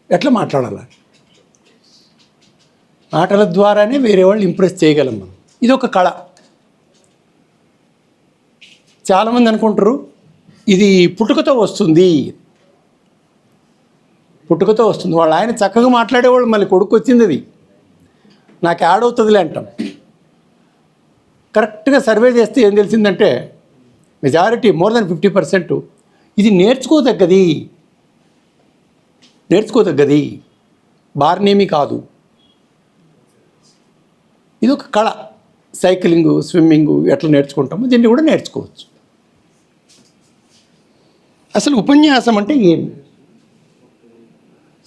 ఎట్లా మాట్లాడాలి? మాటల ద్వారానే వేరే వాళ్ళు ఇంప్రెస్ చేయగలం మనం. ఇది ఒక కళ. చాలామంది అనుకుంటారు ఇది పుట్టుకతో వస్తుంది, పుట్టుకతో వస్తుంది. వాళ్ళు ఆయన చక్కగా మాట్లాడేవాళ్ళు, మళ్ళీ కొడుకు వచ్చింది అది నాకు యాడ్ అవుతుందిలే అంటాం. కరెక్ట్గా సర్వే చేస్తే ఏం తెలిసిందంటే మెజారిటీ మోర్ దెన్ 50% ఇది నేర్చుకోదగ్గది, బార్నేమి కాదు. ఇది ఒక కళ. సైక్లింగు, స్విమ్మింగు ఎట్లా నేర్చుకుంటామో దీన్ని కూడా నేర్చుకోవచ్చు. అసలు ఉపన్యాసం అంటే ఏమి?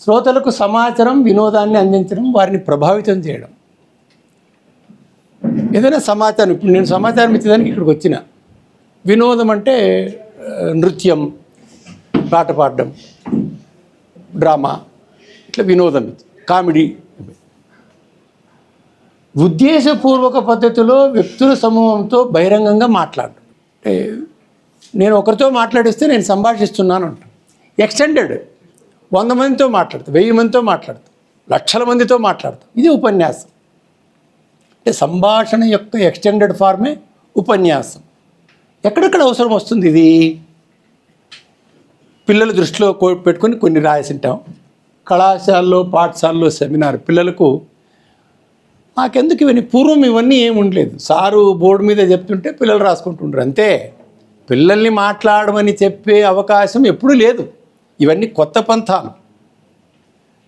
శ్రోతలకు సమాచారం, వినోదాన్ని అందించడం, వారిని ప్రభావితం చేయడం. ఏదైనా సమాచారం, ఇప్పుడు నేను సమాచారం ఇచ్చేదానికి ఇక్కడికి వచ్చిన. వినోదం అంటే నృత్యం, పాట పాడడం, డ్రామా, ఇట్లా వినోదం, కామెడీ. ఉద్దేశపూర్వక పద్ధతిలో వ్యక్తుల సమూహంతో బహిరంగంగా మాట్లాడడం. అంటే నేను ఒకరితో మాట్లాడిస్తే నేను సంభాషిస్తున్నాను అంటాను. ఎక్స్టెండెడ్ 100 మందితో మాట్లాడతాం, 1000 మందితో మాట్లాడతాం, లక్షల మందితో మాట్లాడతాం. ఇది ఉపన్యాసం. అంటే సంభాషణ యొక్క ఎక్స్టెండెడ్ ఫార్మే ఉపన్యాసం. ఎక్కడెక్కడ అవసరం వస్తుంది ఇది? పిల్లల దృష్టిలో పెట్టుకొని కొన్ని రాసింటాం. కళాశాలలో, పాఠశాలలో సెమినార్ పిల్లలకు మాకెందుకు ఇవన్నీ, పూర్వం ఇవన్నీ ఏమి ఉండలేదు. సారు బోర్డు మీద చెప్తుంటే పిల్లలు రాసుకుంటుండ్రు అంతే. పిల్లల్ని మాట్లాడమని చెప్పే అవకాశం ఎప్పుడూ లేదు. ఇవన్నీ కొత్త పంథాలు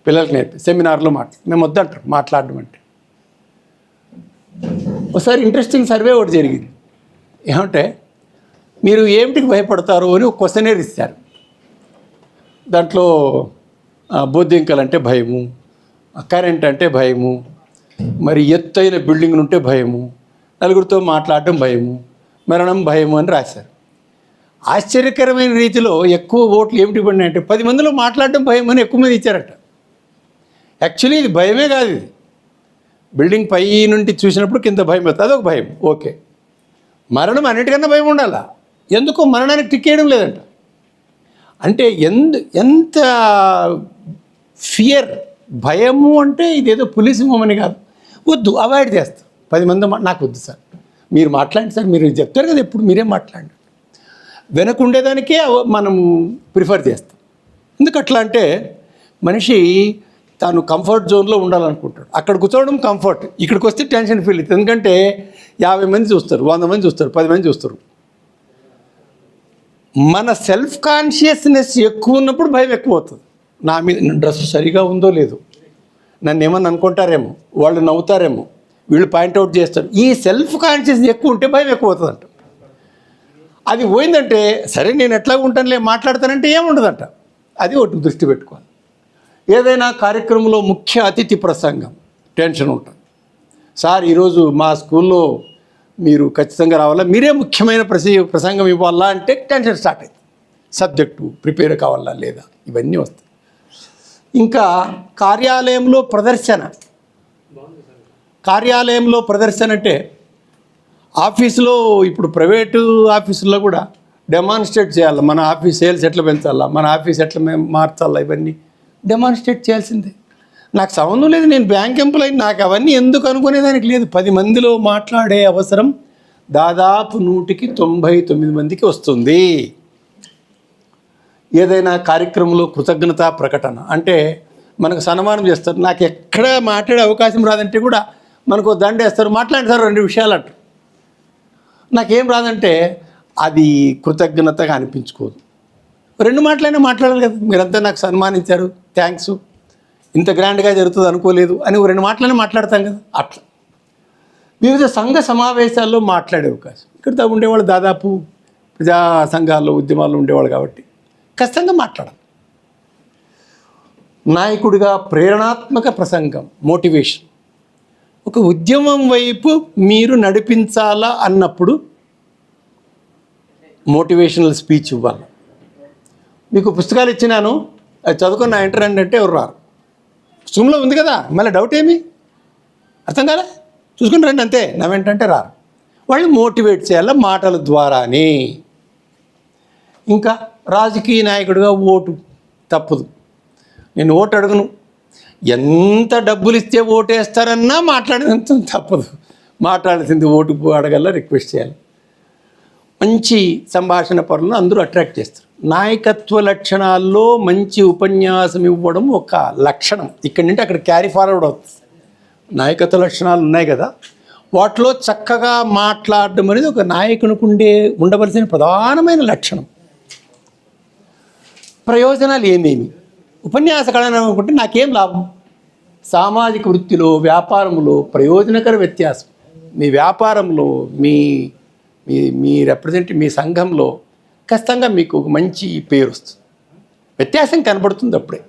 పిల్లలకి నేర్పి సెమినార్లో మేము వద్దంటారు మాట్లాడడం అంటే. ఒకసారి ఇంట్రెస్టింగ్ సర్వే ఒకటి జరిగింది. ఏమంటే మీరు ఏమిటికి భయపడతారు అని ఒక క్వశ్చనేర్ ఇస్తారు. దాంట్లో బొద్దింకలు అంటే భయము, కరెంట్ అంటే భయము, మరి ఎత్తైన బిల్డింగ్లు ఉంటే భయము, నలుగురితో మాట్లాడడం భయము, మరణం భయము అని రాశారు. ఆశ్చర్యకరమైన రీతిలో ఎక్కువ ఓట్లు ఏమిటి పడినాయంటే 10 మందిలో మాట్లాడడం భయం అని ఎక్కువ మంది ఇచ్చారట. యాక్చువల్లీ ఇది భయమే కాదు. ఇది బిల్డింగ్ పై నుండి చూసినప్పుడు కింద భయం అవుతుంది, అదొక భయం. ఓకే, మరణం అన్నిటికన్నా భయం ఉండాలా? ఎందుకో మరణానికి టిక్ వేయడం లేదంట. అంటే ఎంత ఫియర్, భయము అంటే ఇదేదో పులి సింహం అని కాదు. వద్దు, అవాయిడ్ చేస్తాం. 10 మంది నాకు వద్దు సార్, మీరు మాట్లాడండి సార్, మీరు చెప్తారు కదా ఎప్పుడు మీరే మాట్లాడండి. వెనకుండేదానికే మనం ప్రిఫర్ చేస్తాం. ఎందుకు అట్లా అంటే మనిషి తాను కంఫర్ట్ జోన్లో ఉండాలనుకుంటాడు. అక్కడ కూర్చోవడం కంఫర్ట్, ఇక్కడికి వస్తే టెన్షన్ ఫీల్ అవుతుంది. ఎందుకంటే 50 మంది చూస్తారు, 100 మంది చూస్తారు, 10 మంది చూస్తారు. మన సెల్ఫ్ కాన్షియస్నెస్ ఎక్కువ ఉన్నప్పుడు భయం ఎక్కువ అవుతుంది. నా మీద డ్రెస్ సరిగా ఉందో లేదో, నన్ను ఏమన్నా అనుకుంటారేమో, వాళ్ళు నవ్వుతారేమో, వీళ్ళు పాయింట్అవుట్ చేస్తారు. ఈ సెల్ఫ్ కాన్షియస్ ఎక్కువ ఉంటే భయం ఎక్కువ అవుతుందంట. అది పోయిందంటే సరే నేను ఎట్లా ఉంటానులే మాట్లాడతానంటే ఏముండదంట. అది ఒకటి దృష్టి పెట్టుకోవాలి. ఏదైనా కార్యక్రమంలో ముఖ్య అతిథి ప్రసంగం టెన్షన్ ఉంటుంది. సార్ ఈరోజు మా స్కూల్లో మీరు ఖచ్చితంగా రావాలా, మీరే ముఖ్యమైన ప్రసంగం ఇవ్వాలా అంటే టెన్షన్ స్టార్ట్ అవుతుంది. సబ్జెక్టు ప్రిపేర్ కావాలా లేదా, ఇవన్నీ వస్తాయి. ఇంకా కార్యాలయంలో ప్రదర్శన అంటే ఆఫీసులో, ఇప్పుడు ప్రైవేటు ఆఫీసుల్లో కూడా డెమాన్స్ట్రేట్ చేయాలి. మన ఆఫీస్ సేల్స్ ఎట్లా పెంచాలా, మన ఆఫీస్ ఎట్లా మార్చాలా, ఇవన్నీ డెమాన్స్ట్రేట్ చేయాల్సిందే. నాకు సంబంధం లేదు, నేను బ్యాంక్ ఎంప్లాయీ, నాకు అవన్నీ ఎందుకు అనుకునేదానికి లేదు. 10 మందిలో మాట్లాడే అవసరం దాదాపు 100కి 99 మందికి వస్తుంది. ఏదైనా కార్యక్రమంలో కృతజ్ఞతా ప్రకటన అంటే మనకు సన్మానం చేస్తారు. నాకు ఎక్కడ మాట్లాడే అవకాశం రాదంటే కూడా మనకు దండేస్తారు, మాట్లాడండి సార్ 2 విషయాలు అంటారు. నాకేం రాదంటే అది కృతజ్ఞతగా అనిపించుకోదు. 2 మాటలైనా మాట్లాడాలి కదా, మీరంతా నాకు సన్మానించారు, థ్యాంక్స్, ఇంత గ్రాండ్గా జరుగుతుంది అనుకోలేదు అని 2 మాటలైనా మాట్లాడతాం కదా. అట్లా వివిధ సంఘ సమావేశాల్లో మాట్లాడే అవకాశం. ఇక్కడ ఉండేవాళ్ళు దాదాపు ప్రజా సంఘాల్లో, ఉద్యమాల్లో ఉండేవాళ్ళు కాబట్టి ఖచ్చితంగా మాట్లాడాలి. నాయకుడిగా ప్రేరణాత్మక ప్రసంగం, మోటివేషన్. ఒక ఉద్యమం వైపు మీరు నడిపించాలా అన్నప్పుడు మోటివేషనల్ స్పీచ్ ఇవ్వాలి. మీకు పుస్తకాలు ఇచ్చినాను, అది చదువుకొని నా ఇంటర్ అంటే ఎవరు రారు. జూమ్లో ఉంది కదా, మళ్ళీ డౌట్ ఏమి, అర్థం కాలే, చూసుకుని రండి అంతే, నా వెంటంటే రారు. వాళ్ళు మోటివేట్ చేయాలి మాటల ద్వారానే. ఇంకా రాజకీయ నాయకుడిగా ఓటు తప్పదు. నేను ఓటు అడుగును, ఎంత డబ్బులు ఇస్తే ఓటేస్తారన్నా మాట్లాడేంత తప్పదు, మాట్లాడాల్సింది ఓటు అడగల, రిక్వెస్ట్ చేయాలి. మంచి సంభాషణ పరులను అందరూ అట్రాక్ట్ చేస్తారు. నాయకత్వ లక్షణాల్లో మంచి ఉపన్యాసం ఇవ్వడం ఒక లక్షణం. ఇక్కడి నుండి అక్కడ క్యారీ ఫార్వర్డ్ అవుతుంది. నాయకత్వ లక్షణాలు ఉన్నాయి కదా, వాటిలో చక్కగా మాట్లాడడం అనేది ఒక నాయకునికి ఉండవలసిన ప్రధానమైన లక్షణం. ప్రయోజనాలు ఏమేమి? ఉపన్యాసకాలను అనుకుంటే నాకేం లాభం? సామాజిక వృత్తిలో, వ్యాపారంలో ప్రయోజనకర వ్యత్యాసం. మీ వ్యాపారంలో, మీ మీ మీ రిప్రజెంట్ మీ సంఘంలో ఖచ్చితంగా మీకు ఒక మంచి పేరు వస్తుంది, వ్యత్యాసం కనబడుతుంది అప్పుడే.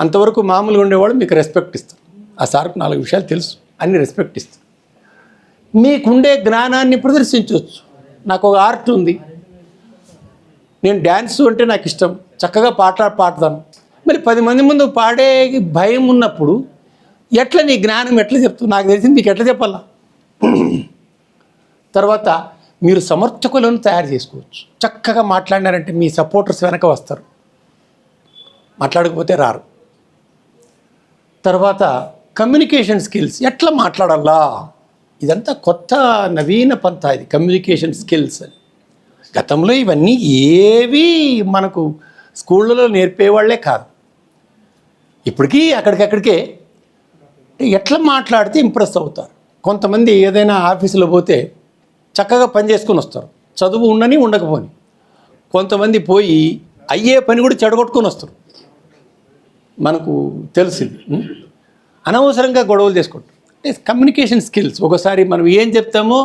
అంతవరకు మామూలుగా ఉండేవాళ్ళు మీకు రెస్పెక్ట్ ఇస్తారు. ఆ సార్కు 4 విషయాలు తెలుసు అన్ని రెస్పెక్ట్ ఇస్తారు. మీకుండే జ్ఞానాన్ని ప్రదర్శించవచ్చు. నాకు ఒక ఆర్ట్ ఉంది, నేను డ్యాన్స్ అంటే నాకు ఇష్టం, చక్కగా పాడతాను. మరి 10 మంది ముందు పాడే భయం ఉన్నప్పుడు ఎట్లా నీ జ్ఞానం ఎట్లా చెప్తావు? నాకు తెలిసింది మీకు ఎట్లా చెప్పాలా? తర్వాత మీరు సమర్థకులను తయారు చేసుకోవచ్చు. చక్కగా మాట్లాడినారంటే మీ సపోర్టర్స్ వెనక వస్తారు, మాట్లాడకపోతే రారు. తర్వాత కమ్యూనికేషన్ స్కిల్స్, ఎట్లా మాట్లాడాలా, ఇదంతా కొత్త నవీన పంత ఇది కమ్యూనికేషన్ స్కిల్స్ అని. గతంలో ఇవన్నీ ఏవి మనకు స్కూళ్ళలో నేర్పేవాళ్లే కాదు. ఇప్పటికీ అక్కడికక్కడికే ఎట్లా మాట్లాడితే ఇంప్రెస్ అవుతారు. కొంతమంది ఏదైనా ఆఫీసులో పోతే చక్కగా పని చేసుకొని వస్తారు, చదువు ఉండని ఉండకపోని. కొంతమంది పోయి అయ్యే పని కూడా చెడగొట్టుకొని వస్తారు. మనకు తెలిసింది, అనవసరంగా గొడవలు చేసుకుంటారు. కమ్యూనికేషన్ స్కిల్స్, ఒకసారి మనం ఏం చెప్తామో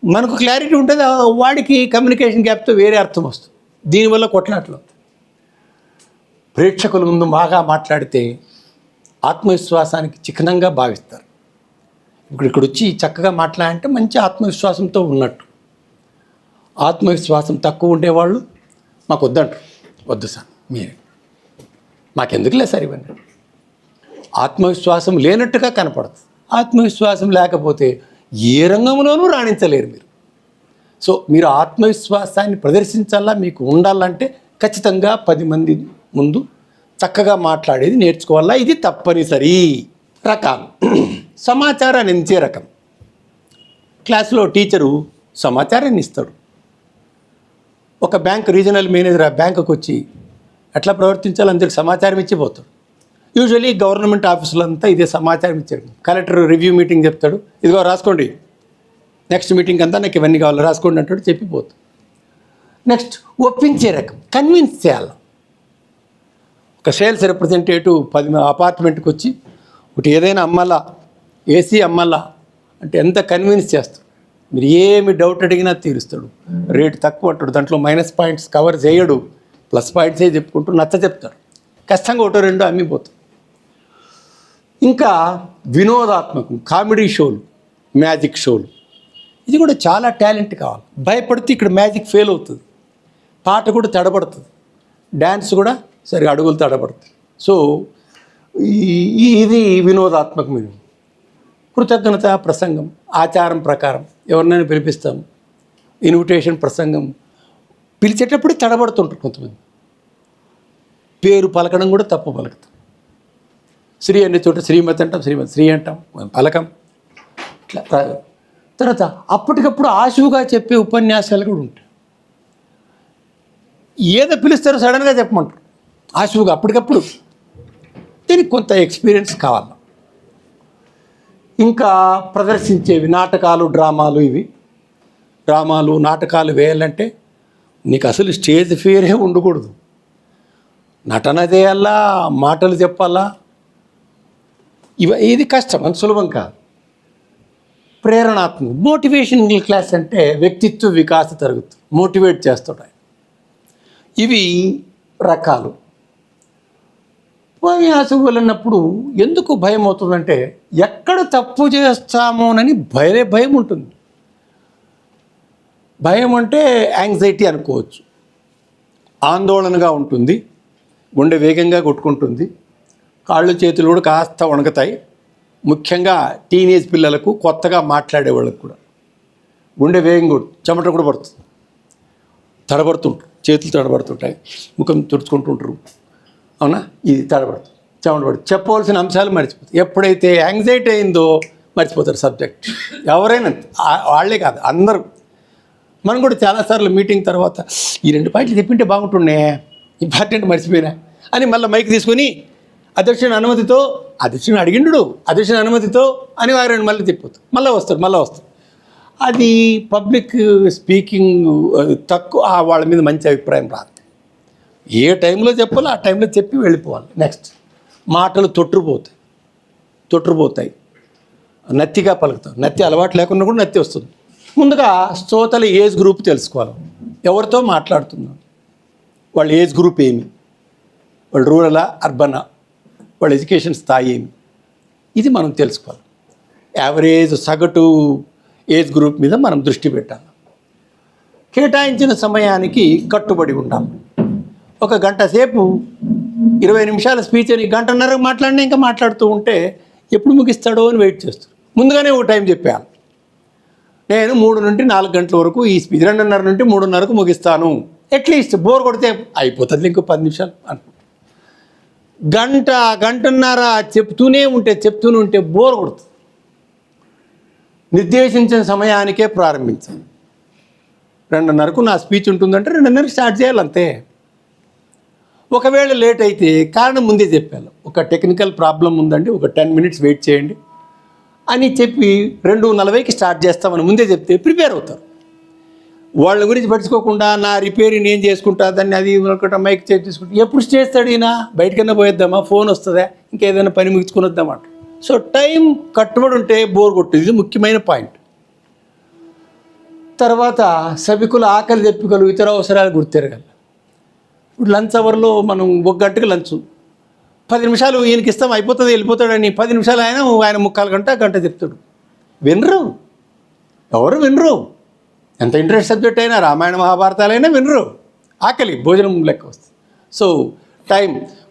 మనకు క్లారిటీ ఉంటుంది, వాడికి కమ్యూనికేషన్ గ్యాప్తో వేరే అర్థం వస్తుంది. దీనివల్ల కొట్లాట్లు. ప్రేక్షకుల ముందు బాగా మాట్లాడితే ఆత్మవిశ్వాసానికి చిహ్నంగా భావిస్తారు. ఇక్కడ వచ్చి చక్కగా మాట్లాడంటే మంచి ఆత్మవిశ్వాసంతో ఉన్నట్టు. ఆత్మవిశ్వాసం తక్కువ ఉండేవాళ్ళు మాకు వద్దంటారు. వద్దు సార్, మీరే మాకెందుకులే సార్ ఇవన్నీ. ఆత్మవిశ్వాసం లేనట్టుగా కనపడుతుంది. ఆత్మవిశ్వాసం లేకపోతే ఏ రంగంలోనూ రాణించలేరు మీరు. సో మీరు ఆత్మవిశ్వాసాన్ని ప్రదర్శించాలా, మీకు ఉండాలంటే ఖచ్చితంగా 10 మంది ముందు చక్కగా మాట్లాడేది నేర్చుకోవాలా. ఇది తప్పనిసరి. రకాలు, సమాచారాన్ని అందించే రకం. క్లాసులో టీచరు సమాచారాన్ని ఇస్తాడు. ఒక బ్యాంక్ రీజనల్ మేనేజర్ ఆ బ్యాంకుకి వచ్చి ఎట్లా ప్రవర్తించాలో అందరికి సమాచారం ఇచ్చిపోతాడు. యూజువలీ గవర్నమెంట్ ఆఫీసులో అంతా ఇదే సమాచారం ఇచ్చాడు. కలెక్టర్ రివ్యూ మీటింగ్ చెప్తాడు, ఇదిగో రాసుకోండి, నెక్స్ట్ మీటింగ్ అంతా నాకు ఇవన్నీ కావాలి రాసుకోండి అంటాడు, చెప్పిపోతాడు. నెక్స్ట్ ఒప్పించే రకం, కన్విన్స్ చేయాలి. ఒక సేల్స్ రిప్రజెంటేటివ్ 10 అపార్ట్మెంట్కి వచ్చి ఒకటి ఏదైనా అమ్మాలా, ఏసీ అమ్మాలా అంటే ఎంత కన్విన్స్ చేస్తాడు. మీరు ఏమి డౌట్ అడిగినా తీరుస్తాడు. రేటు తక్కువ అంటాడు, దాంట్లో మైనస్ పాయింట్స్ కవర్ చేయడు, ప్లస్ పాయింట్సే చెప్పుకుంటూ నచ్చ చెప్తాడు. కష్టంగా 1-2 అమ్మిపోతాడు. ఇంకా వినోదాత్మకం, కామెడీ షోలు, మ్యాజిక్ షోలు, ఇది కూడా చాలా టాలెంట్ కావాలి. భయపడితే ఇక్కడ మ్యాజిక్ ఫెయిల్ అవుతుంది, పాట కూడా తడబడుతుంది, డ్యాన్స్ కూడా సరిగా అడుగులు తడబడుతుంది. సో ఇది వినోదాత్మకమైన. కృతజ్ఞత ప్రసంగం, ఆచారం ప్రకారం ఎవరినైనా పిలిపిస్తాం, ఇన్విటేషన్ ప్రసంగం, పిలిచేటప్పుడు తడబడుతుంటారు కొంతమంది. పేరు పలకడం కూడా తప్పు పలుకుతాం. శ్రీ అనే చోట శ్రీమతి అంటాం, శ్రీమతి శ్రీ అంటాం, పలకం. ఇట్లా తర్వాత అప్పటికప్పుడు ఆశువుగా చెప్పే ఉపన్యాసాలు కూడా ఉంటాయి. ఏదో పిలుస్తారో సడన్గా చెప్పమంటారు ఆశువుగా అప్పటికప్పుడు. దీనికి కొంత ఎక్స్పీరియన్స్ కావాలి. ఇంకా ప్రదర్శించేవి నాటకాలు, డ్రామాలు. ఇవి డ్రామాలు, నాటకాలు వేయాలంటే నీకు అసలు స్టేజ్ ఫియరే ఉండకూడదు. నటన చేయాలా, మాటలు చెప్పాలా, ఇది కష్టం, అంత సులభం కాదు. ప్రేరణాత్మక, మోటివేషనల్ క్లాస్ అంటే వ్యక్తిత్వ వికాస తరగతి, మోటివేట్ చేస్తాడు. ఇవి రకాలు. ఉపన్యాసం వెళ్ళినప్పుడు ఎందుకు భయం అవుతుందంటే ఎక్కడ తప్పు చేస్తామోనని భయం ఉంటుంది. భయం అంటే యాంగ్జైటీ అనుకోవచ్చు. ఆందోళనగా ఉంటుంది, గుండె వేగంగా కొట్టుకుంటుంది, కాళ్ళు చేతులు కూడా కాస్త వణుకుతాయి. ముఖ్యంగా టీనేజ్ పిల్లలకు, కొత్తగా మాట్లాడే వాళ్ళకు కూడా గుండె వేగంగా చెమట కూడా పడుతుంది, తడబడుతుంటారు, చేతులు తడబడుతుంటాయి, ముఖం తుడుచుకుంటుంటారు. అవునా, ఇది తడబడుతుంది, చెమటపడుతుంది, చెప్పవలసిన అంశాలు మర్చిపోతాయి. ఎప్పుడైతే యాంగ్జైటీ అయిందో మర్చిపోతారు సబ్జెక్ట్. ఎవరైనా వాళ్ళే కాదు, అందరూ. మనం కూడా చాలాసార్లు మీటింగ్ తర్వాత ఈ 2 పాయింట్లు చెప్పింటే బాగుంటుండే, ఇంపార్టెంట్ మర్చిపోయినా అని మళ్ళీ మైక్ తీసుకొని అధ్యక్షుని అనుమతితో, అధ్యక్షుని అడిగిండు, అధ్యక్షుని అనుమతితో అని వారిని మళ్ళీ తిప్పుతారు, మళ్ళీ వస్తారు. అది పబ్లిక్ స్పీకింగ్ తక్కువ, వాళ్ళ మీద మంచి అభిప్రాయం రాదు. ఏ టైంలో చెప్పాలో ఆ టైంలో చెప్పి వెళ్ళిపోవాలి. నెక్స్ట్ మాటలు తొట్టుపోతాయి, నత్తిగా పలుకుతాం. నత్తి అలవాటు లేకుండా కూడా నత్తి వస్తుంది. ముందుగా శ్రోతల ఏజ్ గ్రూప్ తెలుసుకోవాలి. ఎవరితో మాట్లాడుతున్నాం, వాళ్ళ ఏజ్ గ్రూప్ ఏమి, వాళ్ళు రూరలా అర్బనా, వాళ్ళ ఎడ్యుకేషన్ స్థాయి ఏమి, ఇది మనం తెలుసుకోవాలి. యావరేజ్ సగటు ఏజ్ గ్రూప్ మీద మనం దృష్టి పెట్టాలి. కేటాయించిన సమయానికి కట్టుబడి ఉండాలి. ఒక గంట సేపు 20 నిమిషాల స్పీచ్ అని గంటన్నర మాట్లాడినా ఇంకా మాట్లాడుతూ ఉంటే ఎప్పుడు ముగిస్తాడో అని వెయిట్ చేస్తారు. ముందుగానే ఒక టైం చెప్పాను, నేను 3 నుండి 4 గంటల వరకు ఈ స్పీచ్, 2:30 నుండి 3:30కు ముగిస్తాను. అట్లీస్ట్ బోర్ కొడితే అయిపోతుంది ఇంకో 10 నిమిషాలు అనుకుంటా. గంటన్నర చెప్తూనే ఉంటే బోర్ కొడుతుంది. నిర్దేశించిన సమయానికే ప్రారంభించాలి. 2:30కు నా స్పీచ్ ఉంటుందంటే 2:30కి స్టార్ట్ చేయాలంతే. ఒకవేళ లేట్ అయితే కారణం ముందే చెప్పాను, ఒక టెక్నికల్ ప్రాబ్లం ఉందండి, ఒక 10 మినిట్స్ వెయిట్ చేయండి అని చెప్పి 2:40కి స్టార్ట్ చేస్తామని ముందే చెప్తే ప్రిపేర్ అవుతారు. వాళ్ళ గురించి పట్టించుకోకుండా నా రిపేర్ నేను చేసుకుంటా, దాన్ని అది మైక్ చేసి తీసుకుంటా, ఎప్పుడు చేస్తాడు ఈయన, బయటకన్నా పోయేద్దామా, ఫోన్ వస్తుందా, ఇంకేదైనా పని ముగించుకొని వద్దామాట. సో టైం కట్టుబడి ఉంటే బోర్ కొట్టేది, ఇది ముఖ్యమైన పాయింట్. తర్వాత సభికుల ఆకలి దెప్పికలు, ఇతర అవసరాలు గుర్తెరగాలి. ఇప్పుడు లంచ్ అవర్లో మనం 1 గంటకి లంచ్, 10 నిమిషాలు ఈయనకి ఇస్తాం అయిపోతుంది వెళ్ళిపోతాడని 10 నిమిషాలు ఆయన 3/4 గంట చెప్తాడు. ఎవరు వినరు. ఎంత ఇంట్రెస్ట్ సబ్జెక్ట్ అయినా, రామాయణ మహాభారతాలైనా వినరు. ఆకలి భోజనం లెక్క వస్తుంది. సో టైం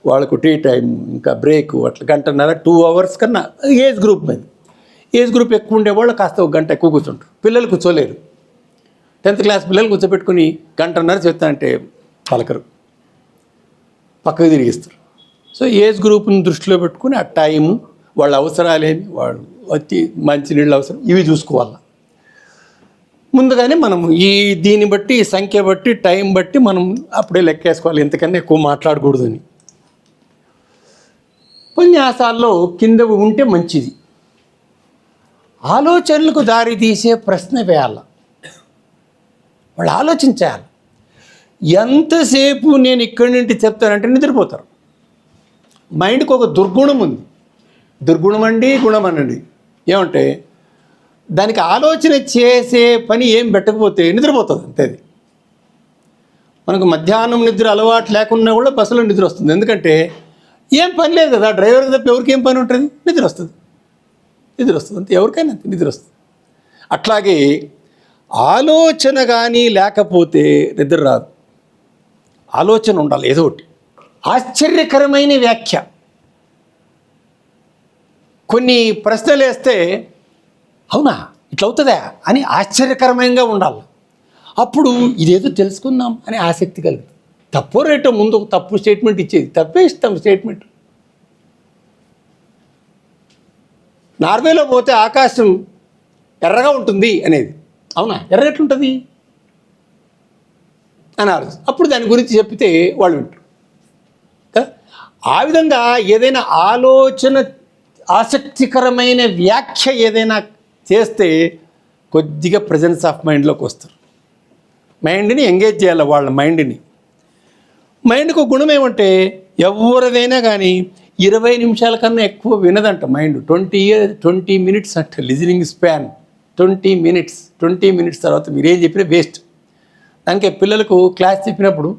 వాళ్ళకు టీ టైం, ఇంకా బ్రేక్, అట్లా 1:30 2 అవర్స్ కన్నా ఏజ్ గ్రూప్ మీద. ఏజ్ గ్రూప్ ఎక్కువ ఉండేవాళ్ళు కాస్త 1 గంట ఎక్కువ కూర్చుంటారు. పిల్లలు కూర్చోలేరు. 10th క్లాస్ పిల్లలు కూర్చోబెట్టుకుని 1:30 చెప్తానంటే పలకరు, పక్కకు తిరిగిస్తారు. సో ఏజ్ గ్రూప్ని దృష్టిలో పెట్టుకుని ఆ టైము, వాళ్ళ అవసరాలేమి, వాళ్ళు వచ్చి మంచినీళ్ళ అవసరం, ఇవి చూసుకోవాలి. ముందుగానే మనం దీన్ని బట్టి, సంఖ్య బట్టి, టైం బట్టి మనం అప్పుడే లెక్కేసుకోవాలి, ఎంతకన్నా ఎక్కువ మాట్లాడకూడదని. ఉపన్యాసాల్లో కిందవి ఉంటే మంచిది. ఆలోచనలకు దారి తీసే ప్రశ్న వేయాలి, వాళ్ళు ఆలోచించాలి. ఎంతసేపు నేను ఇక్కడి నుండి చెప్తానంటే నిద్రపోతారు. మైండ్కి ఒక దుర్గుణం ఉంది. దుర్గుణం అండి, గుణం అనండి, ఏమంటే దానికి ఆలోచన చేసే పని ఏం పెట్టకపోతే నిద్రపోతుంది అంతే. అది మనకు మధ్యాహ్నం నిద్ర అలవాటు లేకున్నా కూడా బస్సులో నిద్ర వస్తుంది. ఎందుకంటే ఏం పని లేదు కదా, డ్రైవర్కి తప్ప ఎవరికి ఏం పని ఉంటుంది, నిద్ర వస్తుంది అంతే, ఎవరికైనా అంతే నిద్ర వస్తుంది. అట్లాగే ఆలోచన కానీ లేకపోతే నిద్ర రాదు. ఆలోచన ఉండాలి, ఏదో ఒకటి. ఆశ్చర్యకరమైన వ్యాఖ్య, కొన్ని ప్రశ్నలు వేస్తే అవునా ఇట్లా అవుతుందా అని ఆశ్చర్యకరమంగా ఉండాలి. అప్పుడు ఇదేదో తెలుసుకుందాం అని ఆసక్తి కలుగుతుంది. తప్పో రేటో ముందు ఒక తప్పు స్టేట్మెంట్ ఇచ్చేది, తప్పే ఇస్తాం స్టేట్మెంట్. నార్వేలో పోతే ఆకాశం ఎర్రగా ఉంటుంది అనేది, అవునా ఎర్ర ఎట్లుంటుంది అని ఆలోచన. అప్పుడు దాని గురించి చెప్తే వాళ్ళు వింటారు కదా. ఆ విధంగా ఏదైనా ఆలోచన, ఆసక్తికరమైన వ్యాఖ్య ఏదైనా చేస్తే కొద్దిగా ప్రజెన్స్ ఆఫ్ మైండ్లోకి వస్తారు. మైండ్ని ఎంగేజ్ చేయాలి, వాళ్ళ మైండ్కు గుణం ఏమంటే ఎవరిదైనా కానీ 20 నిమిషాల కన్నా ఎక్కువ వినదంట మైండ్. 20 మినిట్స్ అంట లిజనింగ్ స్పాన్. 20 మినిట్స్ తర్వాత మీరేం చెప్పినా వేస్ట్. దానికే పిల్లలకు క్లాస్ చెప్పినప్పుడు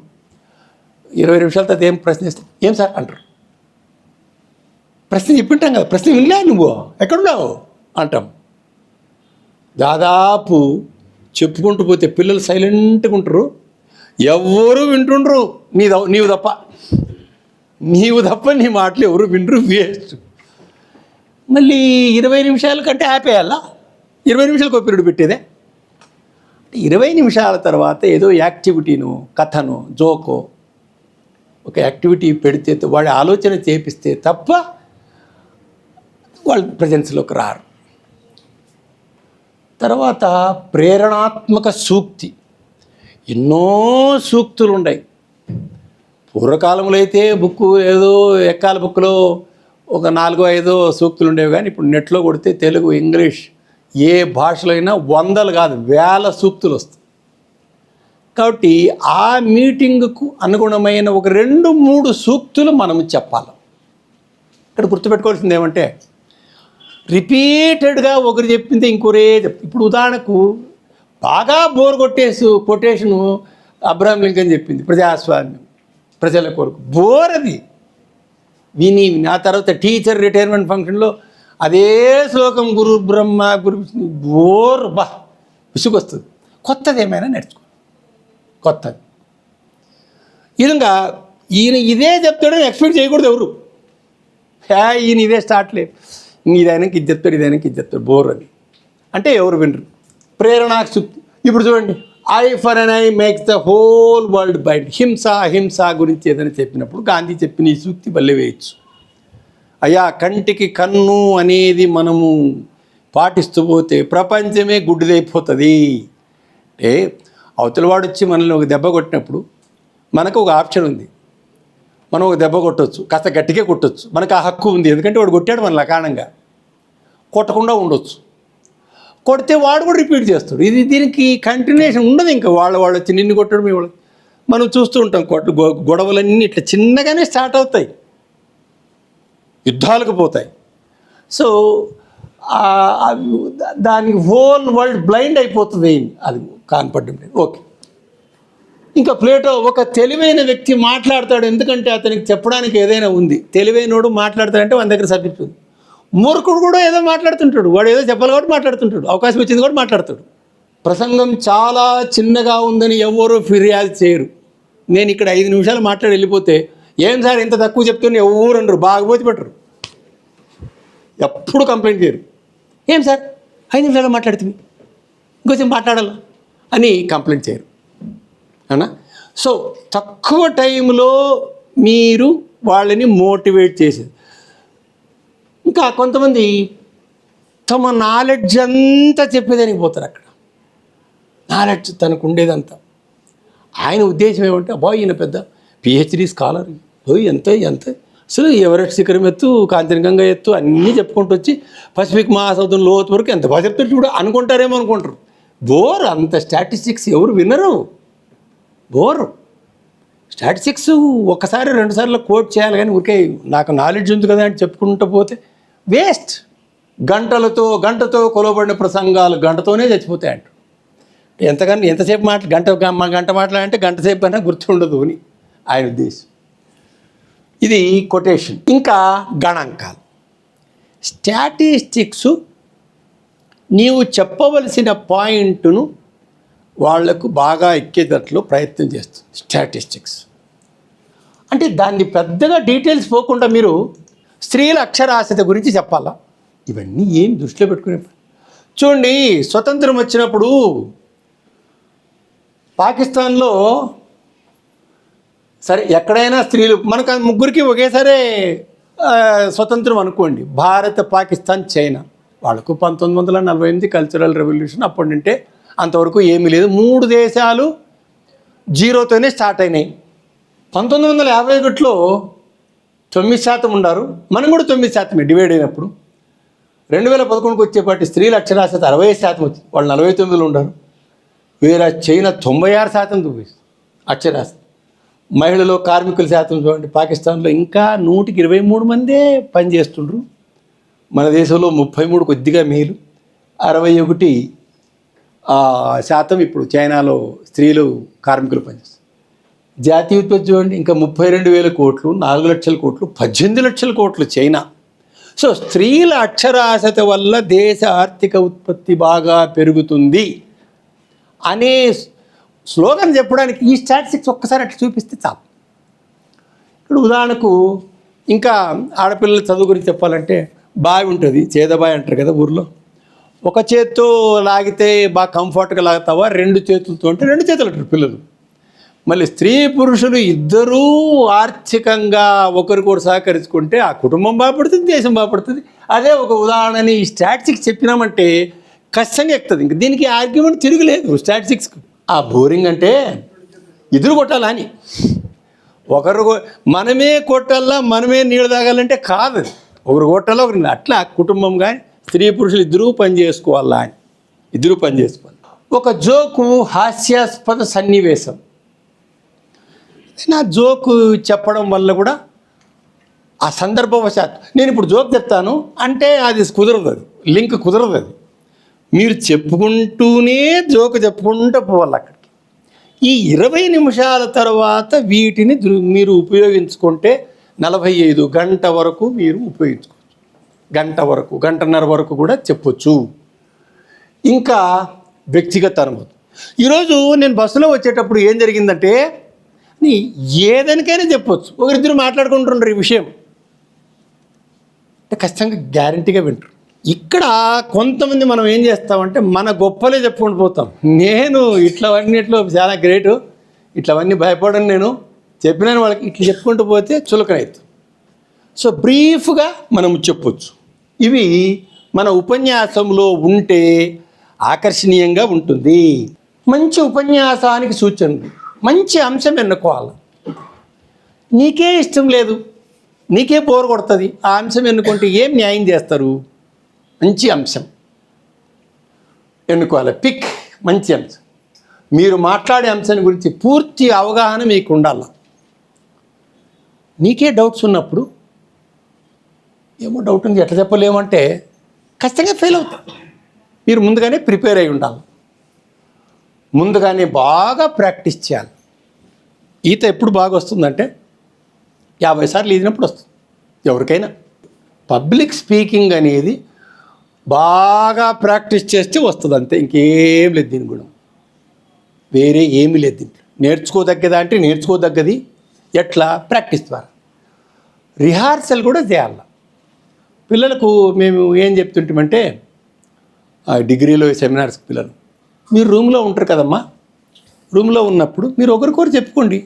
20 నిమిషాల తర్వాత ఏం ప్రశ్న ఇస్తే ఏం సార్ అంటారు. ప్రశ్న చెప్పింటాం కదా, ప్రశ్న వినలే నువ్వు ఎక్కడున్నావు అంటాం. దాదాపు చెప్పుకుంటూ పోతే పిల్లలు సైలెంట్గా ఉంటారు, ఎవరు వింటుండ్రు, నీవు తప్ప నీ మాటలు ఎవరు వినరు, వేస్ట్. మళ్ళీ 20 నిమిషాల కంటే ఆపేయాలా, 20 నిమిషాలకు ఒక పీరియడ్ పెట్టేదే. 20 నిమిషాల తర్వాత ఏదో యాక్టివిటీను, కథను, జోకో ఒక యాక్టివిటీ పెడితే వాడి ఆలోచన చేపిస్తే తప్ప వాళ్ళు ప్రజెన్స్లోకి రారు. తర్వాత ప్రేరణాత్మక సూక్తి. ఎన్నో సూక్తులు ఉన్నాయి. పూర్వకాలంలో అయితే బుక్కు ఏదో ఎక్కాల బుక్లో ఒక 4-5 సూక్తులు ఉండేవి, కానీ ఇప్పుడు నెట్లో కొడితే తెలుగు, ఇంగ్లీష్ ఏ భాషలో అయినా వందలు కాదు వేల సూక్తులు వస్తాయి. కాబట్టి ఆ మీటింగ్కు అనుగుణమైన ఒక 2-3 సూక్తులు మనం చెప్పాలి. ఇక్కడ గుర్తుపెట్టుకోవాల్సింది ఏమంటే, రిపీటెడ్గా ఒకరు చెప్పింది ఇంకొరే ఇప్పుడు ఉదాహరణకు బాగా బోర్ కొటేషను అబ్రహాం లింకన్ చెప్పింది, ప్రజాస్వామ్యం ప్రజల కొరకు. బోర్ అది విని ఆ తర్వాత టీచర్ రిటైర్మెంట్ ఫంక్షన్లో అదే శ్లోకం గురు బ్రహ్మ గురు విష్ణు. బోర్ విసుగొస్తుంది. కొత్తది ఏమైనా నేర్చుకో, కొత్తది. ఈ విధంగా ఈయన ఇదే చెప్తాడని ఎక్స్పెక్ట్ చేయకూడదు ఎవరు. ఈయన ఇదే స్టార్ట్లే, ఇదైనాకి ఇది చెప్తాడు, ఇదైనాకి ఇది చెప్తాడు, బోర్ అని అంటే ఎవరు వినరు. ప్రేరణ సూక్తి ఇప్పుడు చూడండి, eye for an eye makes the whole world blind. హింస గురించి ఏదైనా చెప్పినప్పుడు గాంధీ చెప్పిన ఈ సూక్తి బల్లె వేయచ్చు. అయ్యా, కంటికి కన్ను అనేది మనము పాటిస్తూ పోతే ప్రపంచమే గుడ్డిదైపోతుంది. అంటే అవతలవాడు వచ్చి మనల్ని ఒక దెబ్బ కొట్టినప్పుడు మనకు ఒక ఆప్షన్ ఉంది. మనం ఒక దెబ్బ కొట్టవచ్చు, కాస్త గట్టిగా కొట్టవచ్చు, మనకు ఆ హక్కు ఉంది. ఎందుకంటే వాడు కొట్టాడు మనల్ని అకారణంగా, కొట్టకుండా ఉండొచ్చు. కొడితే వాడు కూడా రిపీట్ చేస్తాడు. దీనికి కంటిన్యూషన్ ఉండదు. ఇంకా వాళ్ళు వచ్చి నిన్ను కొట్టడం ఇవాళ మనం చూస్తూ ఉంటాం. గొడవలన్నీ ఇట్లా చిన్నగానే స్టార్ట్ అవుతాయి, యుద్ధాలకు పోతాయి. సో దానికి హోల్ వరల్డ్ బ్లైండ్ అయిపోతుంది, అది కనపడడం లేదు. ఓకే, ఇంకా ప్లేటో ఒక తెలివైన వ్యక్తి మాట్లాడతాడు, ఎందుకంటే అతనికి చెప్పడానికి ఏదైనా ఉంది. తెలివైనోడు మాట్లాడతాడంటే మన దగ్గర సబ్జెక్ట్ ఉంది. మూర్ఖుడు కూడా ఏదో మాట్లాడుతుంటాడు, వాడు ఏదో చెప్పాలి కాబట్టి మాట్లాడుతుంటాడు, అవకాశం వచ్చింది కూడా మాట్లాడతాడు. ప్రసంగం చాలా చిన్నగా ఉందని ఎవరూ ఫిర్యాదు చేయరు. నేను ఇక్కడ 5 నిమిషాలు మాట్లాడి వెళ్ళిపోతే, ఏం సార్ ఇంత తక్కువ చెప్తున్నా ఎవరు అనరు, బాగా పోతి పెట్టరు, ఎప్పుడు కంప్లైంట్ చేయరు. ఏం సార్ 5 నిమిషాలు మాట్లాడుతుంది, ఇంకొంచెం మాట్లాడాలా అని కంప్లైంట్ చేయరు, అవునా? సో తక్కువ టైంలో మీరు వాళ్ళని మోటివేట్ చేసేది. ఇంకా కొంతమంది తమ నాలెడ్జ్ అంతా చెప్పేదానికి పోతారు. అక్కడ నాలెడ్జ్ తనకు ఉండేదంతా. ఆయన ఉద్దేశం ఏమంటే, అబ్బా ఈయన పెద్ద పిహెచ్డి స్కాలర్, ఎంత అసలు ఎవరెస్ట్ శిఖరం ఎత్తు, కాంచనగంగా ఎత్తు అన్నీ చెప్పుకుంటూ వచ్చి పసిఫిక్ మహాసముద్రం లోతు వరకు ఎంత బాగా చెప్తారు చూడ అనుకుంటారేమో అనుకుంటారు. బోర్. అంత స్టాటిస్టిక్స్ ఎవరు వినరు, బోర్. స్టాటిస్టిక్స్ ఒకసారి 2 సార్లు కోట్ చేయాలి, కానీ ఊరికే నాకు నాలెడ్జ్ ఉంది కదా అని చెప్పుకుంటూ పోతే వేస్ట్. గంటతో కొలవబడిన ప్రసంగాలు గంటతోనే చచ్చిపోతాయి అంట. ఎంతసేపు గంట మాట్లాడంటే గంటసేపు అయినా గుర్తుండదు అని ఆయన ఉద్దేశం. ఇది కొటేషన్. ఇంకా గణాంకాలు. స్టాటిస్టిక్స్ నీవు చెప్పవలసిన పాయింట్ను వాళ్లకు బాగా ఎక్కేటట్లు ప్రయత్నం చేస్తుంది. స్టాటిస్టిక్స్ అంటే దాన్ని పెద్దగా డీటెయిల్స్ పోకుండా మీరు స్త్రీల అక్షరాస్యత గురించి చెప్పాలా. ఇవన్నీ ఏం దృష్టిలో పెట్టుకునే చూడండి. స్వతంత్రం వచ్చినప్పుడు పాకిస్తాన్లో సరే ఎక్కడైనా స్త్రీలు, మనకు ముగ్గురికి ఒకేసారి స్వతంత్రం అనుకోండి. భారత్, పాకిస్తాన్, చైనా వాళ్ళకు 1948 కల్చరల్ రెవల్యూషన్ అప్పటి నుంటే అంతవరకు ఏమీ లేదు. 3 దేశాలు జీరోతోనే స్టార్ట్ అయినాయి. 1951లో 9% ఉన్నారు, మనం కూడా 9% డివైడ్ అయినప్పుడు. 2011కు వచ్చేపాటి స్త్రీల అక్షరాస్యత 65% వచ్చింది, వాళ్ళు 49లో ఉన్నారు. వేరే చైనా 96% చూపిస్తుంది అక్షరాస్యత. మహిళలు కార్మికుల శాతం చూడండి, పాకిస్తాన్లో ఇంకా 123 మందే పనిచేస్తుండ్రు, మన దేశంలో 33 కొద్దిగా మేలు. 61% ఇప్పుడు చైనాలో స్త్రీలు కార్మికులు పనిచేస్తారు. జాతీయ ఉత్పత్తి చూడండి, ఇంకా 32,000 కోట్లు, 4 లక్షల కోట్లు, 18 లక్షల కోట్లు చైనా. సో స్త్రీల అక్షరాస్యత వల్ల దేశ ఆర్థిక ఉత్పత్తి బాగా పెరుగుతుంది అనే స్లోగన్ చెప్పడానికి ఈ స్టాటిస్టిక్స్ ఒక్కసారి అట్లా చూపిస్తే చాలు. ఇప్పుడు ఉదాహరణకు ఇంకా ఆడపిల్లల చదువు గురించి చెప్పాలంటే, బావి ఉంటుంది, చేదబావి అంటారు కదా ఊర్లో. ఒక చేత్తో లాగితే బాగా కంఫర్ట్గా లాగుతావా, 2 చేతులతో అంటే 2 చేతులు అంటారు పిల్లలు. మళ్ళీ స్త్రీ పురుషులు ఇద్దరూ ఆర్థికంగా ఒకరికొకరు సహకరించుకుంటే ఆ కుటుంబం బాగుపడుతుంది, దేశం బాగుపడుతుంది. అదే ఒక ఉదాహరణని ఈ స్టాటిస్టిక్స్ చెప్పినామంటే కష్టంగా ఎక్కుతుంది. ఇంక దీనికి ఆర్గ్యుమెంట్ తిరుగులేదు స్టాటిస్టిక్స్కి. ఆ బోరింగ్ అంటే ఎదురు కొట్టాలా అని, ఒకరు మనమే కొట్టాలా, మనమే నీళ్ళు తాగాలంటే కాదు. ఒకరు కొట్టాలా, ఒకరు అట్లా కుటుంబం కానీ స్త్రీ పురుషులు ఇద్దరూ పని చేసుకోవాలా అని, ఇద్దరూ పని చేసుకోవాలి. ఒక జోకు హాస్యాస్పద సన్నివేశం, నా జోకు చెప్పడం వల్ల కూడా ఆ సందర్భవశాత్ నేను ఇప్పుడు జోక్ చెప్తాను అంటే అది కుదరదు, అది లింక్ కుదరదు. అది మీరు చెప్పుకుంటూనే జోకు చెప్పుకుంటూ పోవాలి అక్కడికి. ఈ 20 నిమిషాల తర్వాత వీటిని మీరు ఉపయోగించుకుంటే 45 గంట వరకు మీరు ఉపయోగించుకోవచ్చు. గంట వరకు, గంటన్నర వరకు కూడా చెప్పొచ్చు. ఇంకా వ్యక్తిగత అనుభవం. ఈరోజు నేను బస్సులో వచ్చేటప్పుడు ఏం జరిగిందంటే, ఏదానికైనా చెప్పొచ్చు. ఒకరిద్దరు మాట్లాడుకుంటుంటారు ఈ విషయం, అంటే ఖచ్చితంగా గ్యారంటీగా వింటారు. ఇక్కడ కొంతమంది మనం ఏం చేస్తామంటే మన గొప్పలే చెప్పుకుంటూ పోతాం. నేను ఇట్లవన్నిట్లో చాలా గ్రేటు, ఇట్లవన్నీ భయపడను, నేను చెప్పినాను వాళ్ళకి, ఇట్లా చెప్పుకుంటూ పోతే చులకనవుతుంది. సో బ్రీఫ్గా మనం చెప్పొచ్చు. ఇవి మన ఉపన్యాసంలో ఉంటే ఆకర్షణీయంగా ఉంటుంది. మంచి ఉపన్యాసానికి సూచనలు, మంచి అంశం ఎన్నుకోవాలి. నీకే ఇష్టం లేదు, నీకే బోర్ కొడుతుంది, ఆ అంశం ఎన్నుకుంటే ఏం న్యాయం చేస్తారు? మంచి అంశం ఎన్నుకోవాలి. పిక్ మంచి అంశం. మీరు మాట్లాడే అంశాన్ని గురించి పూర్తి అవగాహన మీకు ఉండాలి. నీకే డౌట్స్ ఉన్నప్పుడు, ఏమో డౌట్ ఉంది ఎట్లా చెప్పలేమంటే ఖచ్చితంగా ఫెయిల్ అవుతారు. మీరు ముందుగానే ప్రిపేర్ అయి ఉండాలి, ముందుగానే బాగా ప్రాక్టీస్ చేయాలి. ఈత ఎప్పుడు బాగా వస్తుందంటే 50 సార్లు ఈదినప్పుడు వస్తుంది ఎవరికైనా. పబ్లిక్ స్పీకింగ్ అనేది బాగా ప్రాక్టీస్ చేస్తే వస్తుంది, అంతే, ఇంకేం లేదు దీని గుణం, వేరే ఏమీ లేదు దీంట్లో. నేర్చుకోదగ్గదా అంటే నేర్చుకోదగ్గది. ఎట్లా? ప్రాక్టీస్ ద్వారా. రిహార్సల్ కూడా చేయాలి. పిల్లలకు మేము ఏం చెప్తుంటామంటే, డిగ్రీలో సెమినార్స్ పిల్లలు, మీరు రూమ్లో ఉంటారు కదమ్మా, రూమ్లో ఉన్నప్పుడు మీరు ఒకరికొకరు చెప్పుకోండి.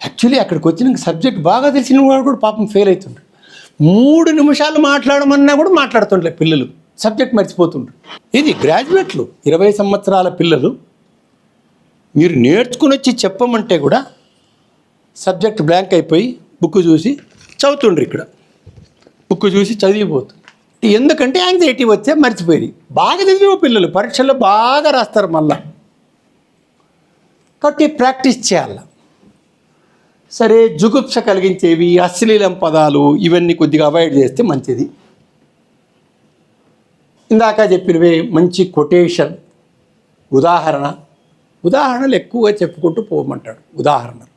యాక్చువల్లీ అక్కడికి వచ్చిన సబ్జెక్ట్ బాగా తెలిసిన వాడు కూడా పాపం ఫెయిల్ అవుతుంటారు. 3 నిమిషాలు మాట్లాడమన్నా కూడా మాట్లాడుతుంటారు పిల్లలు, సబ్జెక్ట్ మర్చిపోతుంటారు. ఇది గ్రాడ్యుయేట్లు 20 సంవత్సరాల పిల్లలు మీరు నేర్చుకుని వచ్చి చెప్పమంటే కూడా సబ్జెక్ట్ బ్లాంక్ అయిపోయి బుక్ చూసి చదువుతుండ్రు. ఇక్కడ బుక్ చూసి చదివిపోతుంది. ఎందుకంటే యాంగ్జైటీ వచ్చే మర్చిపోయి. బాగా చదివే పిల్లలు పరీక్షల్లో బాగా రాస్తారు మళ్ళా. కాబట్టి ప్రాక్టీస్ చేయాలి. సరే, జుగుప్స కలిగించేవి, అశ్లీలం పదాలు, ఇవన్నీ కొద్దిగా అవాయిడ్ చేస్తే మంచిది. ఇందాక చెప్పినవే మంచి కొటేషన్, ఉదాహరణలు ఎక్కువగా చెప్పుకుంటూ పోమంటాడు. ఉదాహరణలు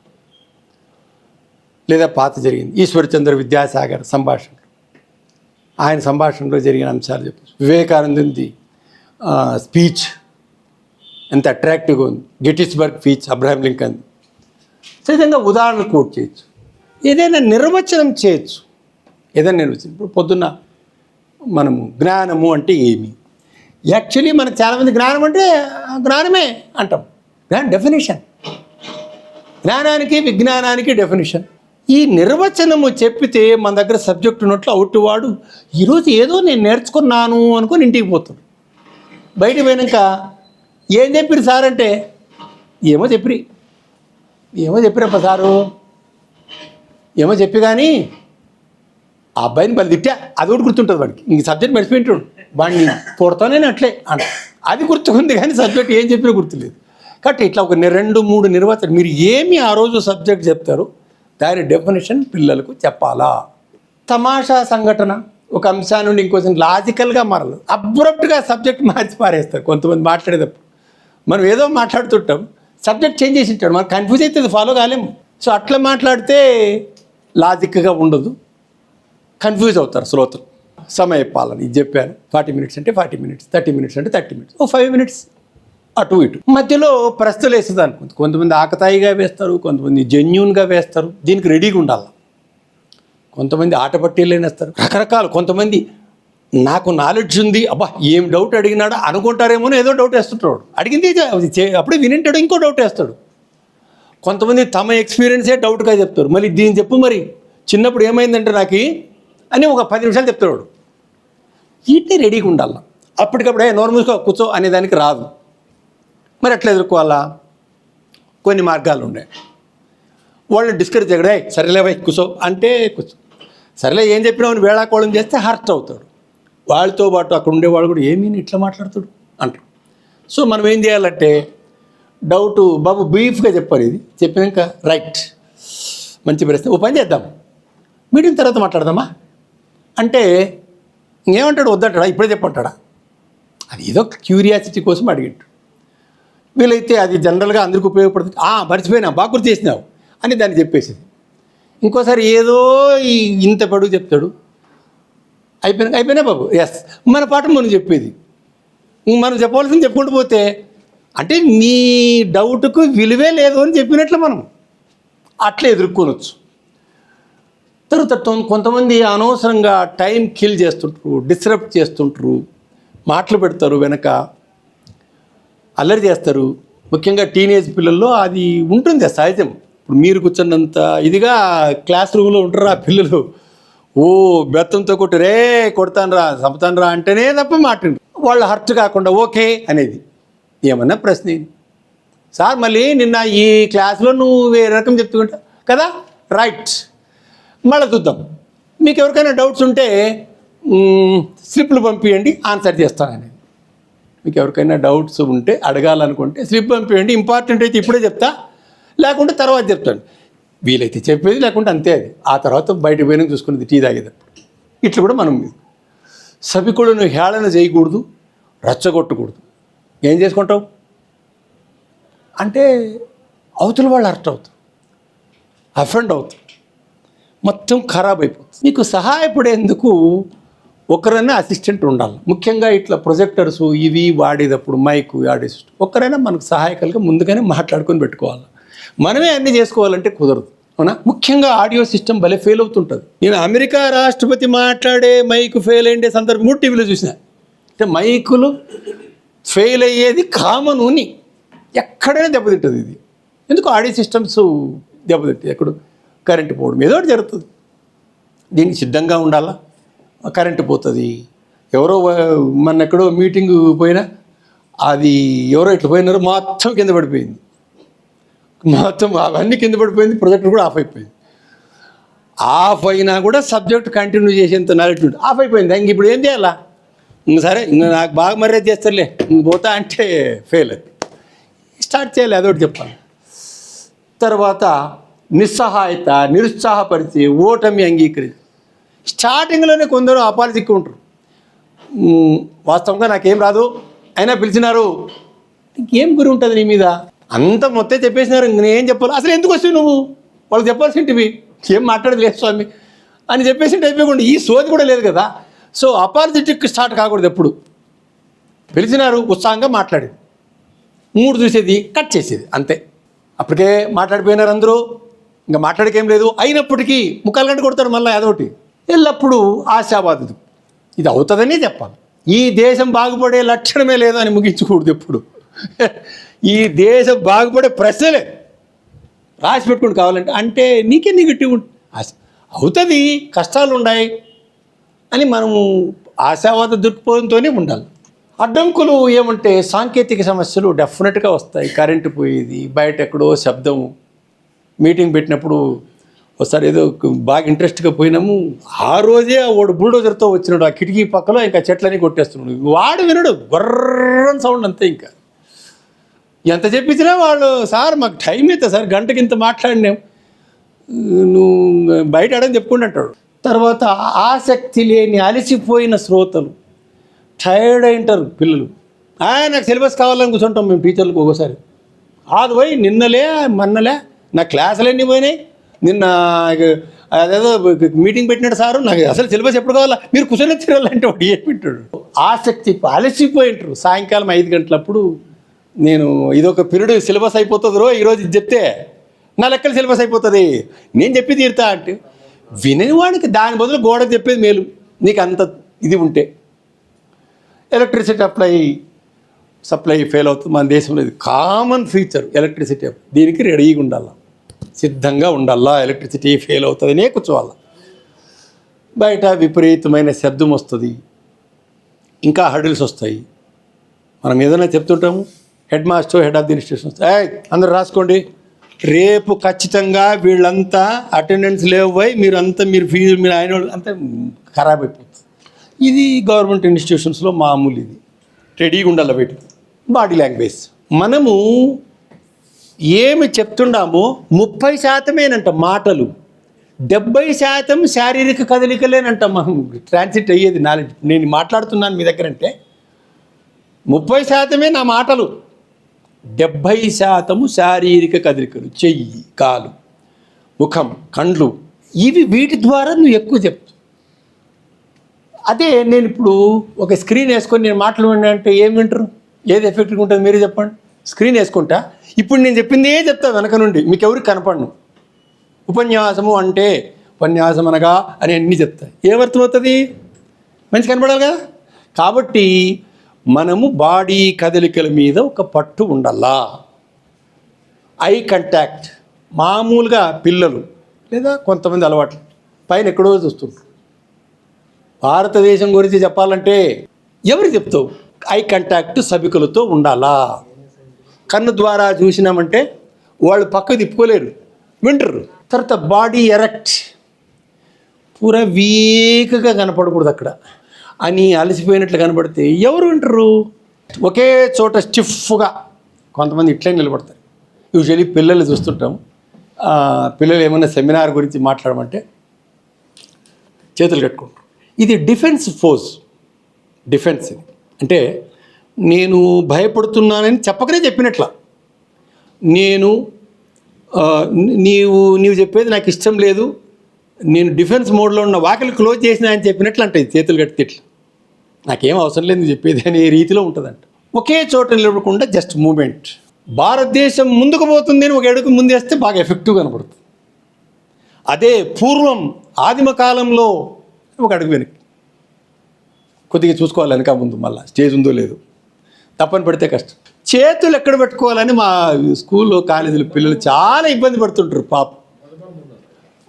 లేదా పాత జరిగింది ఈశ్వరచంద్ర విద్యాసాగర్ సంభాషణ, ఆయన సంభాషణలో జరిగిన అంశాలు చెప్పచ్చు. వివేకానందుంది స్పీచ్ ఎంత అట్రాక్టివ్గా ఉంది, గెటిస్బర్గ్ స్పీచ్ అబ్రహాం లింకన్. సహజంగా ఉదాహరణలు కోట్ చేయొచ్చు, ఏదైనా నిర్వచనం చేయొచ్చు. ఏదైనా నిర్వచనం. ఇప్పుడు పొద్దున్న మనము జ్ఞానము అంటే ఏమి, యాక్చువల్లీ మనకు చాలామంది జ్ఞానం అంటే జ్ఞానమే అంటాం. డెఫినేషన్, జ్ఞానానికి విజ్ఞానానికి డెఫినేషన్. ఈ నిర్వచనము చెప్పితే మన దగ్గర సబ్జెక్ట్ ఉన్నట్లు అవుట్వాడు ఈరోజు ఏదో నేను నేర్చుకున్నాను అనుకొని ఇంటికి పోతాడు. బయట పోయినాక ఏం చెప్పిరు సార్ అంటే, ఏమో చెప్పిరప్ప సారు, ఏమో చెప్పి కానీ ఆ అబ్బాయిని బలి తిట్టా, అది కూడా గుర్తుంటుంది వాడికి. ఇంక సబ్జెక్ట్ మర్చిపోయింటాడు, వాడిని కొడతానే అట్లే అంట. అది గుర్తుకుంది కానీ సబ్జెక్ట్ ఏం చెప్పినా గుర్తులేదు. కాబట్టి ఇట్లా ఒక 2-3 నిర్వచనం, మీరు ఏమి ఆ రోజు సబ్జెక్ట్ చెప్తారు దాని డెఫినేషన్ పిల్లలకు చెప్పాలా. తమాషా సంఘటన, ఒక అంశాన్ని నుండి ఇంకోసం లాజికల్గా మారదు, అబ్రప్ట్గా సబ్జెక్ట్ మార్చి పారేస్తారు కొంతమంది మాట్లాడేటప్పుడు. మనం ఏదో మాట్లాడుతుంటాం, సబ్జెక్ట్ చేంజ్ చేసి ఉంటాడు, మనకు కన్ఫ్యూజ్ అవుతుంది, ఫాలో కాలేము. సో అట్లా మాట్లాడితే లాజిక్గా ఉండదు, కన్ఫ్యూజ్ అవుతారు శ్రోతలు. సమయ పాలన ఇది చెప్పాను, 40 మినిట్స్ అంటే 40 మినిట్స్, 30 మినిట్స్ అంటే 30 మినిట్స్, 5 మినిట్స్ అటు ఇటు. మధ్యలో ప్రశ్నలు వేస్తుంది అనుకుంది. కొంతమంది ఆకతాయిగా వేస్తారు, కొంతమంది జెన్యూన్గా వేస్తారు, దీనికి రెడీగా ఉండాలి. కొంతమంది ఆట పట్టీలు వేస్తారు, రకరకాలు. కొంతమంది నాకు నాలెడ్జ్ ఉంది, అబ్బా ఏం డౌట్ అడిగినాడా అనుకుంటారేమో, ఏదో డౌట్ వేస్తుంటాడు. అడిగింది అప్పుడే వినింటాడు, ఇంకో డౌట్ వేస్తాడు. కొంతమంది తమ ఎక్స్పీరియన్సే డౌట్గా చెప్తారు. మళ్ళీ దీన్ని చెప్పు మరి చిన్నప్పుడు ఏమైందంటే నాకు అని ఒక 10 నిమిషాలు చెప్తాడు. వీటిని రెడీగా ఉండాలి. అప్పటికప్పుడే నోరు మూసుకో కూర్చో అనేదానికి రాదు. మరి ఎట్లా ఎదుర్కోవాలా? కొన్ని మార్గాలు ఉన్నాయి. వాళ్ళని డిస్కరేజ్ చేయగడే, సరేలే వై కూర్చో అంటే కూర్చో, సరేలే ఏం చెప్పినామని వేళాకోళం చేస్తే హర్ట్ అవుతాడు. వాళ్ళతో పాటు అక్కడ ఉండేవాళ్ళు కూడా ఏమీ ఇట్లా మాట్లాడుతాడు అంటారు. సో మనం ఏం చేయాలంటే డౌటు బాబు బ్రీఫ్గా చెప్పారు. ఇది చెప్పినాక రైట్ మంచి ప్రశ్న, ఓ పని చేద్దాం, మీటింగ్ తర్వాత మాట్లాడదామా అంటే ఏమంటాడు? వద్దంటాడా? ఇప్పుడే చెప్పంటాడా? అది ఏదో క్యూరియాసిటీ కోసం అడిగిండు. వీలైతే అది జనరల్గా అందరికి ఉపయోగపడుతుంది. మర్చిపోయినా బాగా గుర్తు చేసినావు అని దాన్ని చెప్పేసింది. ఇంకోసారి ఏదో ఇంత పడుగు చెప్తాడు. అయిపోయినా బాబు ఎస్ మన పాఠం మనం చెప్పేది, మనం చెప్పవలసింది చెప్పుకుంటూ పోతే అంటే నీ డౌట్కు విలువే లేదు అని చెప్పినట్లు మనం అట్లా ఎదుర్కొనవచ్చు. తర్వాత కొంతమంది అనవసరంగా టైం కిల్ చేస్తుంటారు, డిస్టర్బ్ చేస్తుంటారు, మాటలు పెడతారు, వెనక అల్లరి చేస్తారు. ముఖ్యంగా టీనేజ్ పిల్లల్లో అది ఉంటుంది సహజం. ఇప్పుడు మీరు కూర్చున్నంత ఇదిగా క్లాస్ రూమ్లో ఉంటారు ఆ పిల్లలు, బెత్తంతో కొట్టి రే కొడతాను రా చంపుతాను రా అంటేనే తప్ప మాట వాళ్ళు హర్ట్ కాకుండా ఓకే అనేది. ఏమన్నా ప్రశ్న సార్ మళ్ళీ నిన్న ఈ క్లాస్లో నువ్వు వేరే రకం చెప్తుంటా కదా, రైట్ మళ్ళీ చూద్దాం. మీకు ఎవరికైనా డౌట్స్ ఉంటే స్లిప్లు పంపించండి, ఆన్సర్ చేస్తానని. మీకు ఎవరికైనా డౌట్స్ ఉంటే అడగాలనుకుంటే స్లిప్ పంపించండి, ఇంపార్టెంట్ అయితే ఇప్పుడే చెప్తా, లేకుంటే తర్వాత చెప్తాను. వీలైతే చెప్పేది, లేకుంటే అంతే. అది ఆ తర్వాత బయటకు పోయినా చూసుకునేది టీ తాగేటప్పుడు. ఇట్లా కూడా మనం సభికులను హేళన చేయకూడదు, రచ్చగొట్టకూడదు. ఏం చేసుకుంటావు అంటే అవతల వాళ్ళు అర్థం అవుతారు, అఫెండ్ అవుతారు, మొత్తం ఖరాబ్ అయిపోతుంది. మీకు సహాయపడేందుకు ఒకరైనా అసిస్టెంట్ ఉండాలి. ముఖ్యంగా ఇట్లా ప్రొజెక్టర్స్ ఇవి వాడేటప్పుడు మైక్ ఆడేసి ఒకరైనా మనకు సహాయకులుగా ముందుగానే మాట్లాడుకొని పెట్టుకోవాలి. మనమే అన్నీ చేసుకోవాలంటే కుదరదు, అవునా? ముఖ్యంగా ఆడియో సిస్టమ్ భలే ఫెయిల్ అవుతుంటుంది. నేను అమెరికా రాష్ట్రపతి మాట్లాడే మైక్ ఫెయిల్ అయ్యే సందర్భం కూడా టీవీలో చూసిన. అంటే మైకులు ఫెయిల్ అయ్యేది కామన్ అని ఎక్కడైనా దెబ్బతింటుంది. ఇది ఎందుకు ఆడియో సిస్టమ్స్ దెబ్బతింటాయి? ఎక్కడ కరెంటు పోవడం ఏదో ఒకటి జరుగుతుంది. దీనికి సిద్ధంగా ఉండాలా. కరెంటు పోతుంది. ఎవరో మన ఎక్కడో మీటింగ్ పోయినా అది ఎవరో ఇట్లా పోయినారో మొత్తం కింద పడిపోయింది, మొత్తం అవన్నీ కింద పడిపోయింది, ప్రొజెక్టర్ కూడా ఆఫ్ అయిపోయింది. ఆఫ్ అయినా కూడా సబ్జెక్ట్ కంటిన్యూ చేసేంత నాలెడ్జ్ ఉంటుంది. ఆఫ్ అయిపోయింది, ఇంక ఇప్పుడు ఏం చేయాలా? సరే ఇంక నాకు బాగా మర్యాద చేస్తారులే, ఇంక పోతా అంటే ఫెయిల్. అది స్టార్ట్ చేయాలి, అదొకటి చెప్పాలి. తర్వాత నిస్సహాయత, నిరుత్సాహపరిచి ఓటమి అంగీకరించి. స్టార్టింగ్లోనే కొందరు అపాలజిక్ ఉంటారు. వాస్తవంగా నాకేం రాదు అయినా పిలిచినారు, ఇంకేం గురి ఉంటుంది నీ మీద? అంత మొత్తం చెప్పేసినారు, ఇంక నేనేం చెప్పాలి? అసలు ఎందుకు వస్తావు నువ్వు? వాళ్ళు చెప్పాల్సింటివి ఏం మాట్లాడదు లేదు స్వామి అని చెప్పేసి అయిపోకుండా ఈ సోది కూడా లేదు కదా. సో అపాలజిటిక్ స్టార్ట్ కాకూడదు. ఎప్పుడు పిలిచినారు ఉత్సాహంగా మాట్లాడి మూడు చూసేది కట్ చేసేది అంతే. అప్పటికే మాట్లాడిపోయినారు అందరూ, ఇంకా మాట్లాడకేం లేదు. అయినప్పటికీ ముఖాలు గంట కొడతారు మళ్ళీ అదొకటి. ఎల్లప్పుడూ ఆశావాదుడు, ఇది అవుతుందని చెప్పాలి. ఈ దేశం బాగుపడే లక్షణమే లేదు అని ముగించకూడదు ఎప్పుడు. ఈ దేశం బాగుపడే ప్రశ్నలే రాసి పెట్టుకుని కావాలంటే, అంటే నీకే నెగిటివ్ అవుతుంది, కష్టాలు ఉన్నాయి అని మనము ఆశావాద దృక్పథంతోనే ఉండాలి. అడ్డంకులు ఏమంటే సాంకేతిక సమస్యలు డెఫినెట్గా వస్తాయి. కరెంటు పోయేది, బయట ఎక్కడో శబ్దం. మీటింగ్ పెట్టినప్పుడు ఒకసారి ఏదో బాగా ఇంట్రెస్ట్గా పోయినాము, ఆ రోజే వాడు బుల్డోజర్తో వచ్చినాడు ఆ కిటికీ పక్కలో, ఇంకా చెట్లని కొట్టేస్తున్నాడు. వాడు వినడు, గొర్రని సౌండ్ అంతే. ఇంకా ఎంత చెప్పించినా వాళ్ళు సార్ మాకు టైం అయితే సార్ గంటకి ఇంత మాట్లాడినాం, నువ్వు బయట ఆడని చెప్పుకుంటూ అంటాడు. తర్వాత ఆసక్తి లేని అలసిపోయిన శ్రోతలు, టైర్డ్ అయింటారు పిల్లలు. నాకు సిలబస్ కావాలని కూర్చుంటాం మేము టీచర్లకు. ఒక్కోసారి అది పోయి నిన్నలే మొన్నలే నా క్లాసులన్నీ పోయినాయి, నిన్న అదేదో మీటింగ్ పెట్టినాడు సారు, నాకు అసలు సిలబస్ ఎప్పుడు కావాలా, మీరు కూర్చొని తిరగాలంటే వాడు ఏం పెట్టాడు. ఆసక్తి అలసిపోయింటారు. సాయంకాలం 5 గంటలప్పుడు నేను ఇదొక పీరియడ్ సిలబస్ అయిపోతుంది రో ఈరోజు ఇది చెప్తే నా లెక్కలు సిలబస్ అయిపోతుంది, నేను చెప్పి తీరుతా అంటే వినని వాడికి దాని బదులు గోడకు చెప్పేది మేలు, నీకు అంత ఇది ఉంటే. ఎలక్ట్రిసిటీ అప్లై సప్లై ఫెయిల్ అవుతుంది మన దేశంలో. ఇది కామన్ ఫీచర్ ఎలక్ట్రిసిటీ. దీనికి రెడీగా ఉండాలా, సిద్ధంగా ఉండాలా. ఎలక్ట్రిసిటీ ఫెయిల్ అవుతుందనే కూర్చోవాలా. బయట విపరీతమైన శబ్దం వస్తుంది, ఇంకా హడిల్స్ వస్తాయి. మనం ఏదైనా చెప్తుంటాము, head master, head of the institution వస్తాయి, అందరూ రాసుకోండి, రేపు ఖచ్చితంగా వీళ్ళంతా అటెండెన్స్ లేవు, మీరు ఫీజు మీరు ఆయన అంతా ఖరాబ్ అయిపోతుంది. ఇది గవర్నమెంట్ ఇన్స్టిట్యూషన్స్లో మామూలు. ఇది రెడీగా ఉండాలి. వీటికి బాడీ లాంగ్వేజ్. మనము ఏమి చెప్తున్నామో 30% మాటలు, 70% శారీరక కదలికలేనంట మనం ట్రాన్సిట్ అయ్యేది నాలెడ్జ్. నేను మాట్లాడుతున్నాను మీ దగ్గర అంటే 30% నా మాటలు, 70% శారీరక కదలికలు, చెయ్యి, కాలు, ముఖం, కండ్లు. వీటి ద్వారా నువ్వు ఎక్కువ చెప్తావు. అదే నేను ఇప్పుడు ఒక స్క్రీన్ వేసుకొని నేను మాట్లాడినంటే ఏం వింటారు? ఏది ఎఫెక్ట్గా ఉంటుంది మీరే చెప్పండి. స్క్రీన్ వేసుకుంటా, ఇప్పుడు నేను చెప్పిందే చెప్తా వెనక నుండి, మీకు ఎవరికి కనపడను. ఉపన్యాసము అంటే ఉపన్యాసం అనగా అని అన్నీ చెప్తాయి. ఏమర్థమవుతుంది? మంచి కనపడాలి కదా. కాబట్టి మనము బాడీ కదలికల మీద ఒక పట్టు ఉండాలా. Eye contact. మామూలుగా పిల్లలు లేదా కొంతమంది అలవాట్లు పైన ఎక్కడో చూస్తుంటారు. భారతదేశం గురించి చెప్పాలంటే ఎవరు చెప్తావు? ఐ కాంటాక్ట్ సభికులతో ఉండాలా. కన్ను ద్వారా చూసినామంటే వాళ్ళు పక్కకు తిప్పుకోలేరు, వింటారు. తర్వాత బాడీ ఎరెక్ట్, పూరా వీక్గా కనపడకూడదు అక్కడ అని, అలసిపోయినట్లు కనపడితే ఎవరు వింటారు? ఒకే చోట స్టిఫ్గా కొంతమంది ఇట్లే నిలబడతారు. యూజువల్లీ పిల్లలు చూస్తుంటాం. పిల్లలు ఏమన్నా సెమినార్ గురించి మాట్లాడమంటే చేతులు కట్టుకుంటారు. ఇది డిఫెన్స్ ఫోర్స్. డిఫెన్స్ ఇది అంటే నేను భయపడుతున్నానని చెప్పకనే చెప్పినట్ల, నీవు చెప్పేది నాకు ఇష్టం లేదు, నేను డిఫెన్స్ మోడ్లో ఉన్న వాకిలు క్లోజ్ చేసినా అని చెప్పినట్లు అంటే చేతులు కడితే ఇట్లా, నాకేం అవసరం లేదు చెప్పేది అనే రీతిలో ఉంటుందంట. ఒకే చోట నిలబడకుండా జస్ట్ మూమెంట్. భారతదేశం ముందుకు పోతుంది అని ఒక అడుగు ముందేస్తే బాగా ఎఫెక్టివ్ కనబడుతుంది. అదే పూర్వం ఆదిమ కాలంలో ఒక అడుగు వెనక్కి, కొద్దిగా చూసుకోవాలి వెనక ముందు, మళ్ళీ స్టేజ్ ఉందో లేదు, తప్పని పడితే కష్టం. చేతులు ఎక్కడ పెట్టుకోవాలని మా స్కూల్లో కాలేజీలో పిల్లలు చాలా ఇబ్బంది పడుతుంటారు.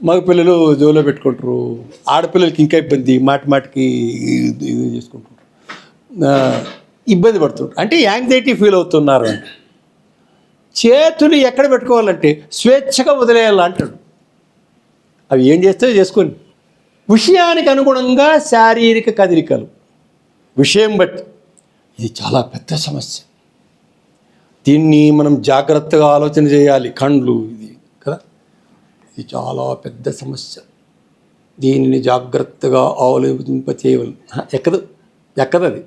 మగ పిల్లలు జోలో పెట్టుకుంటారు, ఆడపిల్లలకి ఇంకా ఇబ్బంది, మాటికి ఇది చేసుకుంటారు, ఇబ్బంది పడుతుంటారు. అంటే యాంగ్జైటీ ఫీల్ అవుతున్నారు అని. చేతులు ఎక్కడ పెట్టుకోవాలంటే స్వేచ్ఛగా వదిలేయాలంటాడు. అవి ఏం చేస్తే చేసుకొని, విషయానికి అనుగుణంగా శారీరక కదలికలు, విషయం బట్టి. ఇది చాలా పెద్ద సమస్య. దీన్ని మనం జాగ్రత్తగా ఆలోచన చేయాలి. కండ్లు ఇది కదా, ఇది చాలా పెద్ద సమస్య. దీనిని జాగ్రత్తగా ఆలోచింప చేయవాలి. ఎక్కదు అది.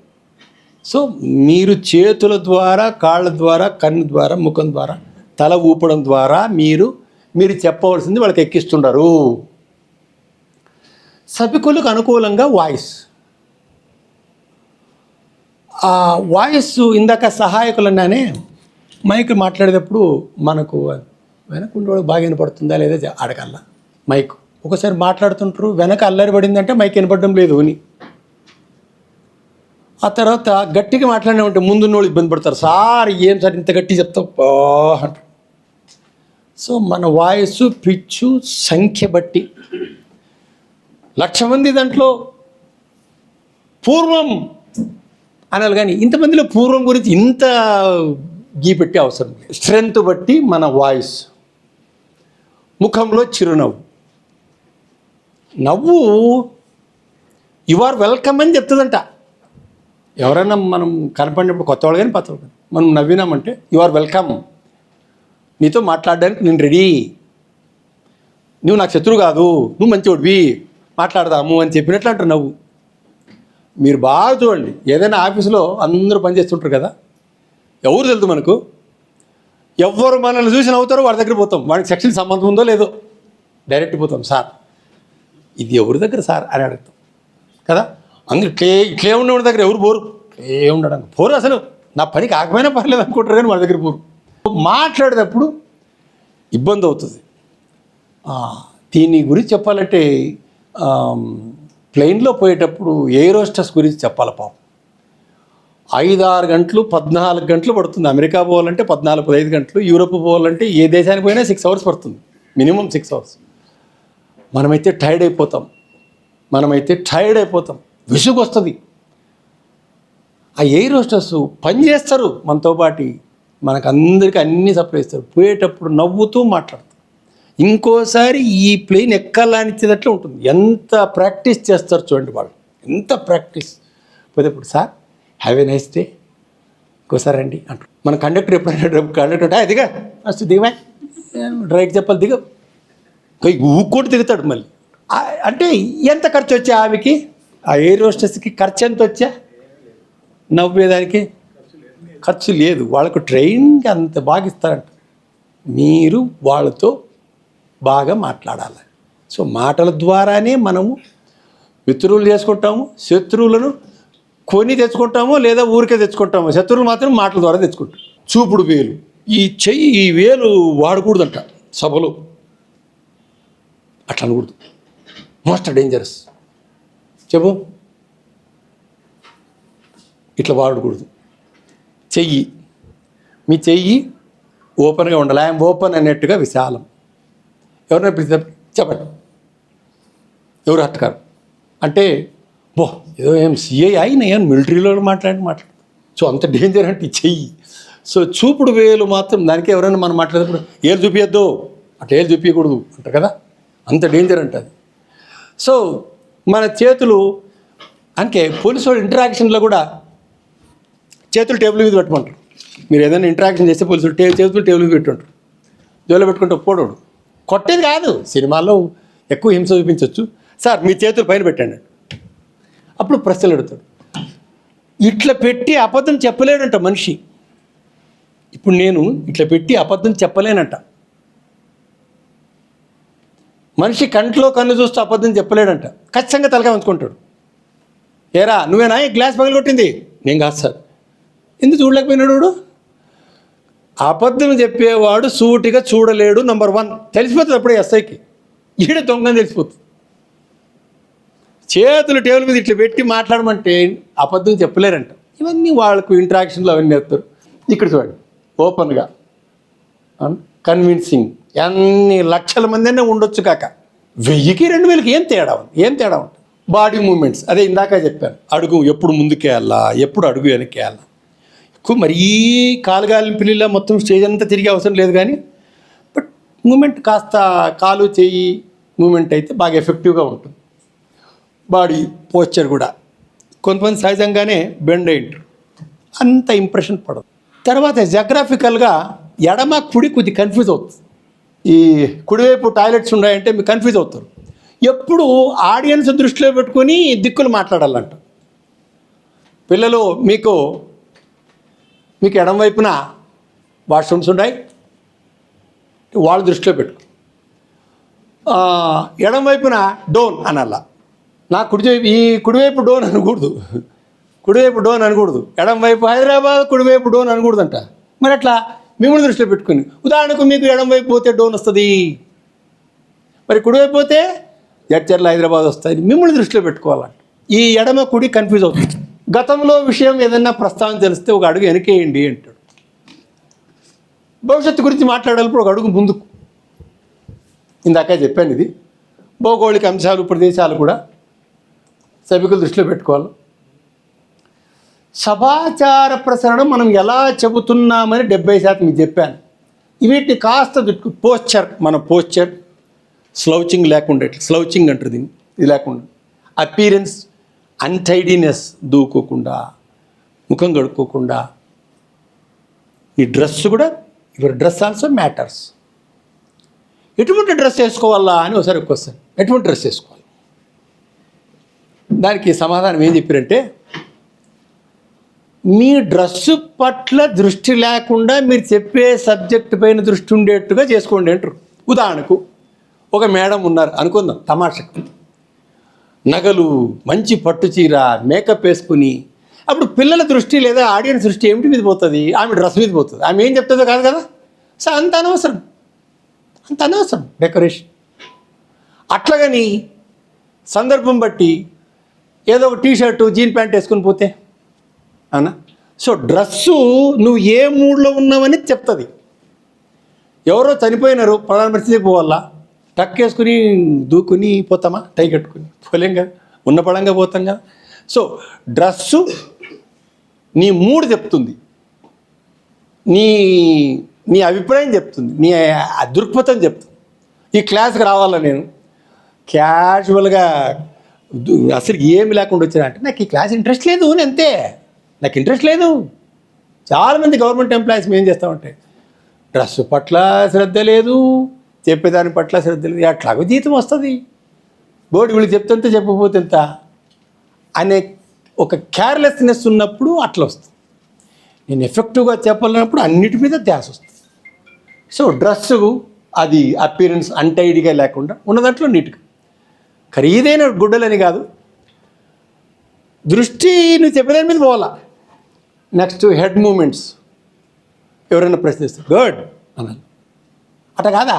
సో మీరు చేతుల ద్వారా, కాళ్ళ ద్వారా, కన్ను ద్వారా, ముఖం ద్వారా, తల ఊపడం ద్వారా మీరు చెప్పవలసింది వాళ్ళకి ఎక్కిస్తుంటారు. సభికులకు అనుకూలంగా వాయిస్. ఆ వాయిస్ ఇందాక సహాయకులన్నానే, మైక్ మాట్లాడేటప్పుడు మనకు వెనక బాగా వినపడుతుందా లేదా అడగల్లా. మైక్ ఒకసారి మాట్లాడుతుంటారు, వెనక అల్లరి పడిందంటే మైక్ వినపడడం లేదు అని. ఆ తర్వాత గట్టిగా మాట్లాడినామంటే ముందున్న వాళ్ళు ఇబ్బంది పడతారు. సార్ ఏం సార్ ఇంత గట్టి చెప్తావు అంటారు. సో మన వాయిస్ పిచ్చు సంఖ్య బట్టి 1,00,000 మంది దాంట్లో పూర్వం అనాలి, కానీ ఇంతమందిలో పూర్వం గురించి ఇంత గీపెట్టే అవసరం లేదు. స్ట్రెంత్ బట్టి మన వాయిస్. ముఖంలో చిరునవ్వు. నవ్వు యు ఆర్ వెల్కమ్ అని చెప్తుందంట. ఎవరైనా మనం కనపడినప్పుడు కొత్త వాళ్ళు కానీ పాత వాళ్ళు కానీ మనం నవ్వినామంటే యు ఆర్ వెల్కమ్, నీతో మాట్లాడడానికి నేను రెడీ, నువ్వు నాకు శత్రువు కాదు, నువ్వు మంచివాడివి, మాట్లాడదాము అని చెప్పినట్లు అంటారు నవ్వు. మీరు బాగా చూడండి, ఏదైనా ఆఫీసులో అందరూ పనిచేస్తుంటారు కదా, ఎవరు తెలుసు మనకు, ఎవరు మనల్ని చూసి నవ్వుతారో వాడి దగ్గర పోతాం. వాడికి సెక్షన్ సంబంధం ఉందో లేదో డైరెక్ట్ పోతాం. సార్ ఇది ఎవరి దగ్గర సార్ అని అడుగుతాం కదా. అందరూ ఇట్లే ఉన్నవాడి దగ్గర ఎవరు పోరు, ఇట్లే ఉండడానికి పోరు. అసలు నా పని కాకపోయినా పర్లేదు అనుకుంటారు, కానీ వాళ్ళ దగ్గర పోరు. మాట్లాడేటప్పుడు ఇబ్బంది అవుతుంది. దీని గురించి చెప్పాలంటే ప్లెయిన్లో పోయేటప్పుడు ఎయిర్ హోస్టెస్ గురించి చెప్పాలి. పాపం 5-6 గంటలు 14 గంటలు పడుతుంది. అమెరికా పోవాలంటే 14-15 గంటలు, యూరోప్ పోవాలంటే ఏ దేశానికి పోయినా 6 అవర్స్ పడుతుంది, మినిమం 6 అవర్స్. మనమైతే టైర్డ్ అయిపోతాం, విసుగు వస్తుంది. ఆ ఎయిర్ హోస్టెస్ పని చేస్తారు మనతో పాటు, మనకు అందరికీ అన్నీ సప్లై ఇస్తారు. పోయేటప్పుడు నవ్వుతూ మాట్లాడతారు. ఇంకోసారి ఈ ప్లేన్ ఎక్కాలనిచ్చేటట్లు ఉంటుంది. ఎంత ప్రాక్టీస్ చేస్తారు చూడండి వాళ్ళు, ఎంత ప్రాక్టీస్. పోయేటప్పుడు sir have a nice day, ఇంకోసారి అండి అంటారు. మన కండక్టర్ ఎప్పుడైనా కండక్టర్ దిగా ఫస్ట్ దిగవా, రైట్ చెప్పాలి దిగ, ఊక్కోటి దిగుతాడు మళ్ళీ. అంటే ఎంత ఖర్చు వచ్చా ఆమెకి, ఆ ఎయిర్ హోస్టెస్కి ఖర్చు ఎంత వచ్చా? నవ్వేదానికి ఖర్చు లేదు. వాళ్ళకు ట్రైనింగ్ అంత బాగా ఇస్తారంట. మీరు వాళ్ళతో బాగా మాట్లాడాలి. సో మాటల ద్వారానే మనము మిత్రులు చేసుకుంటాము, శత్రువులను కొని తెచ్చుకుంటాము, లేదా ఊరికే తెచ్చుకుంటాము. శత్రువులు మాత్రం మాటల ద్వారా తెచ్చుకుంటాం. చూపుడు వేలు, ఈ వేలు వాడకూడదంట సభలో, అట్లా అనకూడదు, మోస్ట్ డేంజరస్. చెప్పు, ఇట్లా వాడకూడదు. మీ చెయ్యి ఓపెన్గా ఉండాలి. ఐఎమ్ ఓపెన్ అన్నట్టుగా విశాలం. ఎవరైనా పిలిస్తే చెప్పండి, ఎవరు హట్టకారు అంటే ఏదో ఏం సిఐ అయినా ఏం మిలిటరీలో మాట్లాడు. సో అంత డేంజర్ అంటే చెయ్యి. సో చూపుడు వేలు మాత్రం దానికి ఎవరైనా మనం మాట్లాడేటప్పుడు ఏలు చూపించద్దు, అట్లా ఏలు చూపించకూడదు అంటారు కదా, అంత డేంజర్ అంటే అది. సో మన చేతులు, అందుకే పోలీసు వాళ్ళ ఇంటరాక్షన్లో కూడా చేతులు టేబుల్ మీద పెట్టుకుంటారు. మీరు ఏదైనా ఇంటరాక్షన్ చేస్తే పోలీసులు చేతులు టేబుల్ మీద పెట్టుంటారు. జోలో పెట్టుకుంటే ఒప్పుకోడు, కొట్టేది కాదు. సినిమాల్లో ఎక్కువ హింస చూపించవచ్చు. సార్ మీ చేతులు పైన పెట్టండి, అప్పుడు ప్రశ్నలు అడుగుతాడు. ఇట్లా పెట్టి అబద్ధం చెప్పలేడంట మనిషి. ఇప్పుడు నేను ఇట్లా పెట్టి అబద్ధం చెప్పలేనంట. మనిషి కంట్లో కన్ను చూస్తూ అబద్ధం చెప్పలేడంట. ఖచ్చితంగా తలగా ఉంచుకుంటాడు. ఏరా నువ్వేనా ఈ గ్లాస్ పగలు కొట్టింది? నేను కాదు సార్. ఎందుకు చూడలేకపోయినాడు వాడు? అబద్ధం చెప్పేవాడు సూటిగా చూడలేడు. నంబర్ 1 తెలిసిపోతుంది అప్పుడే ఎస్ఐకి, ఈడ దొంగని తెలిసిపోతుంది. చేతులు టేబుల్ మీద ఇట్లా పెట్టి మాట్లాడమంటే అబద్ధం చెప్పలేరంట. ఇవన్నీ వాళ్ళకు ఇంటరాక్షన్లో అవన్నీ నేర్పుతారు. ఇక్కడ చూడండి, ఓపెన్గా కన్విన్సింగ్. ఎన్ని లక్షల మంది అయినా ఉండొచ్చు కాక 1000కి 2000కి ఏం తేడా ఉంటుంది? బాడీ మూమెంట్స్, అదే ఇందాక చెప్పాను. అడుగు ఎప్పుడు ముందుకేయాలా, ఎప్పుడు అడుగు వెనక్కేయాలా. ఎక్కువ మరీ కాలుగాలిన పిల్లిలా మొత్తం స్టేజ్ అంతా తిరిగే అవసరం లేదు, కానీ బట్ మూమెంట్ కాస్త కాలు చెయ్యి మూమెంట్ అయితే బాగా ఎఫెక్టివ్గా ఉంటుంది. బాడీ పోస్చర్ కూడా కొంతమంది సహజంగానే బెండ్ అయ్యింటారు, అంత ఇంప్రెషన్ పడదు. తర్వాత జాగ్రఫికల్గా ఎడమ కుడి కొద్ది కన్ఫ్యూజ్ అవుతుంది. ఈ కుడివైపు టాయిలెట్స్ ఉన్నాయంటే మీరు కన్ఫ్యూజ్ అవుతారు. ఎప్పుడు ఆడియన్స్ దృష్టిలో పెట్టుకొని దిక్కులు మాట్లాడాలంట. పిల్లలు మీకు ఎడమ వైపున వాష్రూమ్స్ ఉన్నాయి, వాళ్ళ దృష్టిలో పెట్టు. ఎడమ వైపున డోన్ అనాల. నా కుడివైపు డోన్ అనకూడదు. ఎడమ వైపు హైదరాబాద్, కుడివైపు డోన్ అనకూడదంట. మరి అట్లా మిమ్మల్ని దృష్టిలో పెట్టుకుని, ఉదాహరణకు మీకు ఎడమ వైపు పోతే డోన్ వస్తుంది, మరి కుడివైపు పోతే జడ్చర్ల హైదరాబాద్ వస్తాయి. మిమ్మల్ని దృష్టిలో పెట్టుకోవాలంట. ఈ ఎడమ కుడి కన్ఫ్యూజ్ అవుతుంది. గతంలో విషయం ఏదన్నా ప్రస్తావన తెలిస్తే ఒక అడుగు వెనకేయండి అంటాడు. భవిష్యత్తు గురించి మాట్లాడాలప్పుడు ఒక అడుగు ముందుకు. ఇందాక చెప్పాను, ఇది భౌగోళిక అంశాలు, ప్రదేశాలు కూడా సభికులు దృష్టిలో పెట్టుకోవాలి. సమాచార ప్రసరణ మనం ఎలా చెబుతున్నామని 70% మీకు చెప్పాను. వీటిని కాస్త పోస్చర్ స్లౌచింగ్ లేకుండా, స్లౌచింగ్ అంటారు దీన్ని, ఇది లేకుండా అపీరెన్స్, అన్టైడీనెస్, దూకోకుండా, ముఖం కడుక్కోకుండా. ఈ డ్రెస్ కూడా, యువర్ డ్రెస్ ఆల్సో మ్యాటర్స్. ఎటువంటి డ్రెస్ వేసుకోవాలా అని ఒకసారి క్వశ్చన్, ఎటువంటి డ్రెస్ వేసుకోవాలి? దానికి సమాధానం ఏం చెప్పారంటే, మీ డ్రెస్సు పట్ల దృష్టి లేకుండా మీరు చెప్పే సబ్జెక్ట్ పైన దృష్టి ఉండేట్టుగా చేసుకోండి అంటారు. ఉదాహరణకు ఒక మేడం ఉన్నారు అనుకుందాం, తమాషకు నగలు, మంచి పట్టు చీర, మేకప్ వేసుకుని, అప్పుడు పిల్లల దృష్టి లేదా ఆడియన్స్ దృష్టి ఏమిటి మీద పోతుంది? ఆమె డ్రెస్ మీద పోతుంది. ఆమె ఏం చెప్తుందో కాదు కదా. సో అంత అనవసరం డెకరేషన్. అట్లాగని సందర్భం బట్టి ఏదో ఒక టీషర్టు, జీన్ ప్యాంట్ వేసుకుని పోతే అవునా, సో డ్రెస్సు నువ్వు ఏ మూడ్లో ఉన్నావని చెప్తుంది. ఎవరో చనిపోయినారు, ప్రధాన పరిస్థితికి పోవాలా, టక్ వేసుకుని దూకుని పోతామా, టై కట్టుకుని పోలేం కదా, ఉన్న పడంగా పోతాం కదా. సో డ్రెస్సు నీ మూడు చెప్తుంది, నీ నీ అభిప్రాయం చెప్తుంది, నీ దృక్పథం చెప్తుంది. ఈ క్లాస్కి రావాలా నేను క్యాజువల్గా అసలు ఏమి లేకుండా వచ్చినా అంటే నాకు ఈ క్లాస్ ఇంట్రెస్ట్ లేదు అని, అంతే, నాకు ఇంట్రెస్ట్ లేదు. చాలామంది గవర్నమెంట్ ఎంప్లాయీస్ మేము ఏం చేస్తామంటే డ్రెస్ పట్ల శ్రద్ధ లేదు, చెప్పేదాని పట్ల శ్రద్ధ లేదు, అట్లాగో జీతం వస్తుంది, బోర్డు వీళ్ళు చెప్తుంటే చెప్పకపోతే ఎంత అనే ఒక కేర్లెస్నెస్ ఉన్నప్పుడు అట్లా వస్తుంది. నేను ఎఫెక్టివ్గా చెప్పాలన్నప్పుడు అన్నిటి మీద ధ్యాస వస్తుంది. సో డ్రెస్సు అది అపీరెన్స్ అన్టైడ్గా లేకుండా ఉన్న దాంట్లో నీట్గా, ఖరీదైన గుడ్డలని కాదు, దృష్టి నువ్వు చెప్పేదాని మీద పోవాలా. నెక్స్ట్ హెడ్ మూమెంట్స్, ఎవరైనా ప్రశ్నిస్తారు గుడ్ అనాలి, అట కాదా.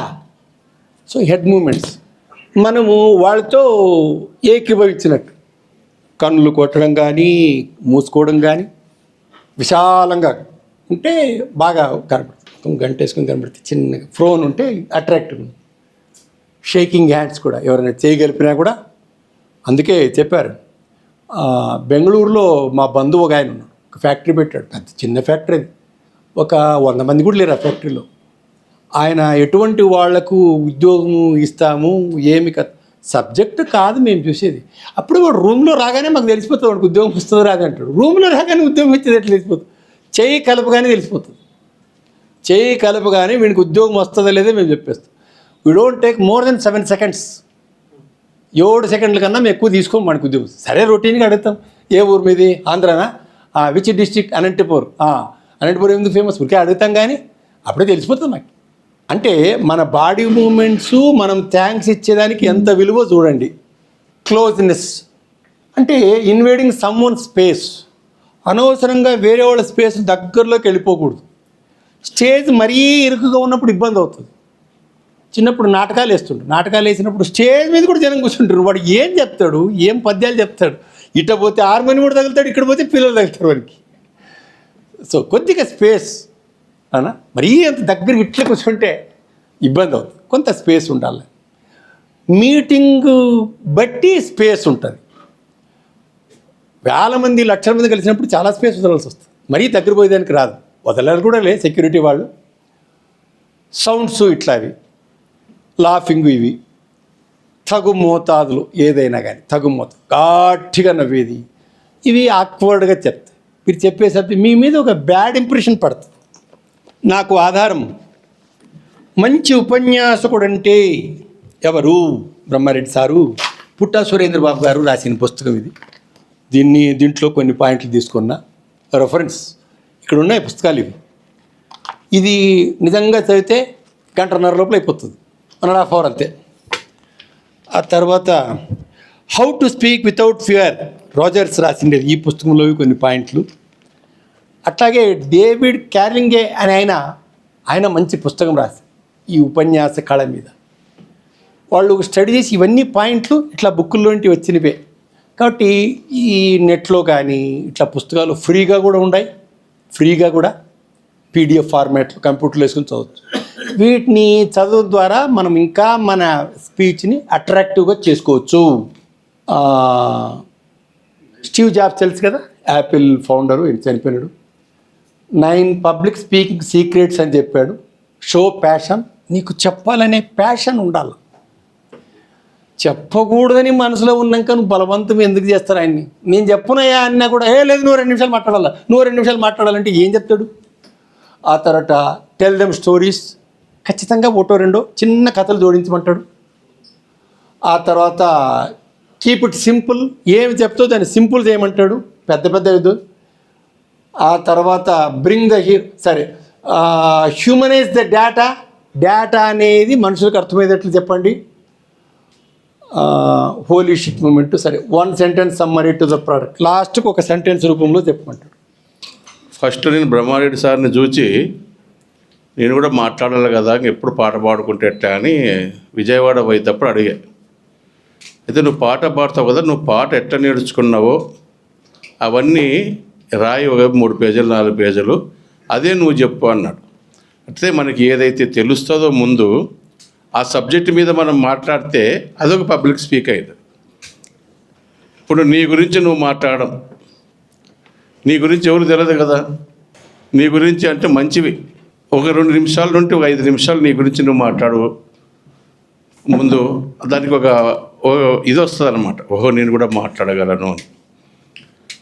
సో హెడ్ మూమెంట్స్ మనము వాళ్ళతో ఏకీభవించినట్టు, కన్నులు కొట్టడం కానీ మూసుకోవడం కానీ, విశాలంగా ఉంటే బాగా కనపడుతుంది, గంట వేసుకొని కనపడితే చిన్నగా ఫ్రోన్ ఉంటే అట్రాక్టివ్. షేకింగ్ హ్యాండ్స్ కూడా ఎవరైనా చేయగలిపినా కూడా. అందుకే చెప్పారు, బెంగళూరులో మా బంధువు ఒక ఆయన ఉన్నాడు, ఒక ఫ్యాక్టరీ పెట్టాడు, పెద్ద చిన్న ఫ్యాక్టరీ, ఒక 100 మంది కూడా లేరు ఆ ఫ్యాక్టరీలో. ఆయన ఎటువంటి వాళ్లకు ఉద్యోగం ఇస్తాము ఏమి సబ్జెక్టు కాదు మేము చూసేది. అప్పుడు వాడు రూమ్లో రాగానే మాకు తెలిసిపోతుంది వాడికి ఉద్యోగం వస్తుందో రాదు అంటాడు. రూమ్లో రాగానే ఉద్యోగం వచ్చేది ఎట్లా తెలిసిపోతుంది, చేయి కలపగానే తెలిసిపోతుంది. చేయి కలపగానే వీడికి ఉద్యోగం వస్తుందో లేదో మేము చెప్పేస్తాం. We don't take more than 7 seconds. 7 సెకండ్ల కన్నా మేము ఎక్కువ తీసుకోం మనకు ఉద్యోగం. సరే రొటీన్గా అడుగుతాం, ఏ ఊరు మీది, ఆంధ్రానా, విచ్ డిస్ట్రిక్ట్, అనంతపూర్. అనంతపూర్ ఎందుకు ఫేమస్, ఊరికే అడుగుతాం కానీ అప్పుడే తెలిసిపోతుంది నాకు. అంటే మన బాడీ మూమెంట్స్ మనం థ్యాంక్స్ ఇచ్చేదానికి ఎంత విలువ చూడండి. క్లోజ్నెస్ అంటే ఇన్వేడింగ్ సమ్ వన్ స్పేస్, అనవసరంగా వేరే వాళ్ళ స్పేస్ దగ్గరలోకి వెళ్ళిపోకూడదు. స్టేజ్ మరీ ఇరుకుగా ఉన్నప్పుడు ఇబ్బంది అవుతుంది. చిన్నప్పుడు నాటకాలు వేసినప్పుడు స్టేజ్ మీద కూడా జనం కూర్చుంటారు. వాడు ఏం చెప్తాడు, ఏం పద్యాలు చెప్తాడు, ఇట పోతే హార్మోని కూడా తగులుతాడు, ఇక్కడ పోతే పిల్లలు తగులుతారు వాడికి. సో కొద్దిగా స్పేస్ అనా, మరీ అంత దగ్గరికి ఇట్లా కూర్చుంటే ఇబ్బంది అవుతుంది, కొంత స్పేస్ ఉండాలి. మీటింగ్ బట్టి స్పేస్ ఉంటుంది. వేల మంది లక్షల మంది కలిసినప్పుడు చాలా స్పేస్ వదలాల్సి వస్తుంది, మరీ దగ్గర పోయేదానికి రాదు, వదలాలి కూడా లే సెక్యూరిటీ వాళ్ళు. సౌండ్స్ ఇట్లావి, లాఫింగ్, ఇవి తగు మోతాదులు, ఏదైనా కానీ తగు మోతాదు, ఘాటిగా నవ్వేది, ఇవి ఆక్వర్డ్గా చెప్తాయి. మీరు చెప్పేసరికి మీ మీద ఒక బ్యాడ్ ఇంప్రెషన్ పడుతుంది. నాకు ఆధారం మంచి ఉపన్యాసకుడు అంటే ఎవరు, బ్రహ్మారెడ్డి సారు, పుట్టా సురేంద్ర బాబు గారు రాసిన పుస్తకం ఇది. దీంట్లో కొన్ని పాయింట్లు తీసుకున్న రెఫరెన్స్ ఇక్కడ ఉన్నాయి పుస్తకాలు ఇవి. ఇది నిజంగా చదివితే 1.5 లోపల అయిపోతుంది, 1.5 hours అంతే. ఆ తర్వాత how to speak without fear, Rogers రాసిండేది ఈ పుస్తకంలో కొన్ని పాయింట్లు. అట్లాగే డేవిడ్ క్యార్లింగే అని ఆయన మంచి పుస్తకం రాసి ఈ ఉపన్యాస కళ మీద. వాళ్ళు స్టడీ చేసి ఇవన్నీ పాయింట్లు ఇట్లా బుక్కుల్లోంటి వచ్చినవే. కాబట్టి ఈ నెట్లో కానీ ఇట్లా పుస్తకాలు ఫ్రీగా కూడా ఉన్నాయి, ఫ్రీగా కూడా PDF ఫార్మాట్లో కంప్యూటర్లో వేసుకొని చదవచ్చు. వీటిని చదవడం ద్వారా మనం ఇంకా మన స్పీచ్ని అట్రాక్టివ్గా చేసుకోవచ్చు. స్టీవ్ జాబ్స్ తెలుసు కదా, యాపిల్ ఫౌండరు, చనిపోయినాడు. 9 పబ్లిక్ స్పీకింగ్ సీక్రెట్స్ అని చెప్పాడు. షో ప్యాషన్, నీకు చెప్పాలనే ప్యాషన్ ఉండాలి. చెప్పకూడదని మనసులో ఉన్నాక నువ్వు బలవంతం ఎందుకు చేస్తారు ఆయన్ని. నేను చెప్పునయ్యా అన్నా కూడా లేదు నువ్వు 2 నిమిషాలు మాట్లాడాలా, నువ్వు 2 నిమిషాలు మాట్లాడాలంటే ఏం చెప్తాడు. ఆ తర్వాత టెల్ దెమ్ స్టోరీస్, ఖచ్చితంగా 1-2 చిన్న కథలు జోడించమంటాడు. ఆ తర్వాత కీప్ ఇట్ సింపుల్, ఏమి చెప్తావు దాన్ని సింపుల్ చేయమంటాడు, పెద్ద ఇది. ఆ తర్వాత bring the humanize the data అనేది మనుషులకు అర్థమయ్యేటట్లు చెప్పండి. Holy shit moment, 1 sentence summary to the product, లాస్ట్కి ఒక సెంటెన్స్ రూపంలో చెప్పమంటాడు. ఫస్ట్ నేను బ్రహ్మారెడ్డి సార్ని చూసి నేను కూడా మాట్లాడాలి కదా, ఎప్పుడు పాట పాడుకుంటే ఎట్టా అని విజయవాడ పోయేటప్పుడు అడిగా. అయితే నువ్వు పాట పాడతావు కదా, నువ్వు పాట ఎట్లా నేర్చుకున్నావో అవన్నీ రాయి ఒక 3 పేజీలు 4 పేజీలు అదే నువ్వు చెప్పు అన్నాడు. అంటే మనకి ఏదైతే తెలుస్తుందో ముందు ఆ సబ్జెక్ట్ మీద మనం మాట్లాడితే అదొక పబ్లిక్ స్పీక్ అయింది. ఇప్పుడు నీ గురించి నువ్వు మాట్లాడడం, నీ గురించి ఎవరు తెలియదు కదా. నీ గురించి అంటే మంచివి ఒక 2 నిమిషాల నుండి ఒక 5 నిమిషాలు నీ గురించి నువ్వు మాట్లాడు. ముందు దానికి ఒక ఇది వస్తుంది అనమాట, ఓహో నేను కూడా మాట్లాడగలను అని.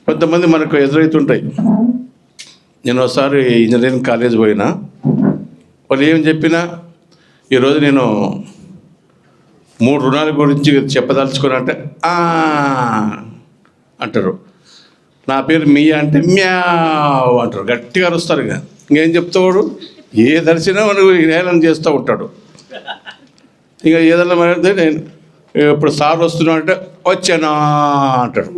కొంతమంది మనకు ఎదురవుతుంటాయి. నేను ఒకసారి ఇంజనీరింగ్ కాలేజ్ పోయినా, వాళ్ళు ఏం చెప్పినా ఈరోజు నేను 3 రుణాల గురించి చెప్పదలుచుకున్నా అంటే అంటారు. నా పేరు మియా అంటే మ్యావ్ అంటారు, గట్టిగా అరుస్తారు. ఇక ఇంకేం చెప్తాడు, ఏ దర్శనం మనకు నేలం చేస్తూ ఉంటాడు. ఇక ఏదన్నా అంటే నేను ఇప్పుడు సార్ వస్తున్నా అంటే వచ్చానా అంటాడు.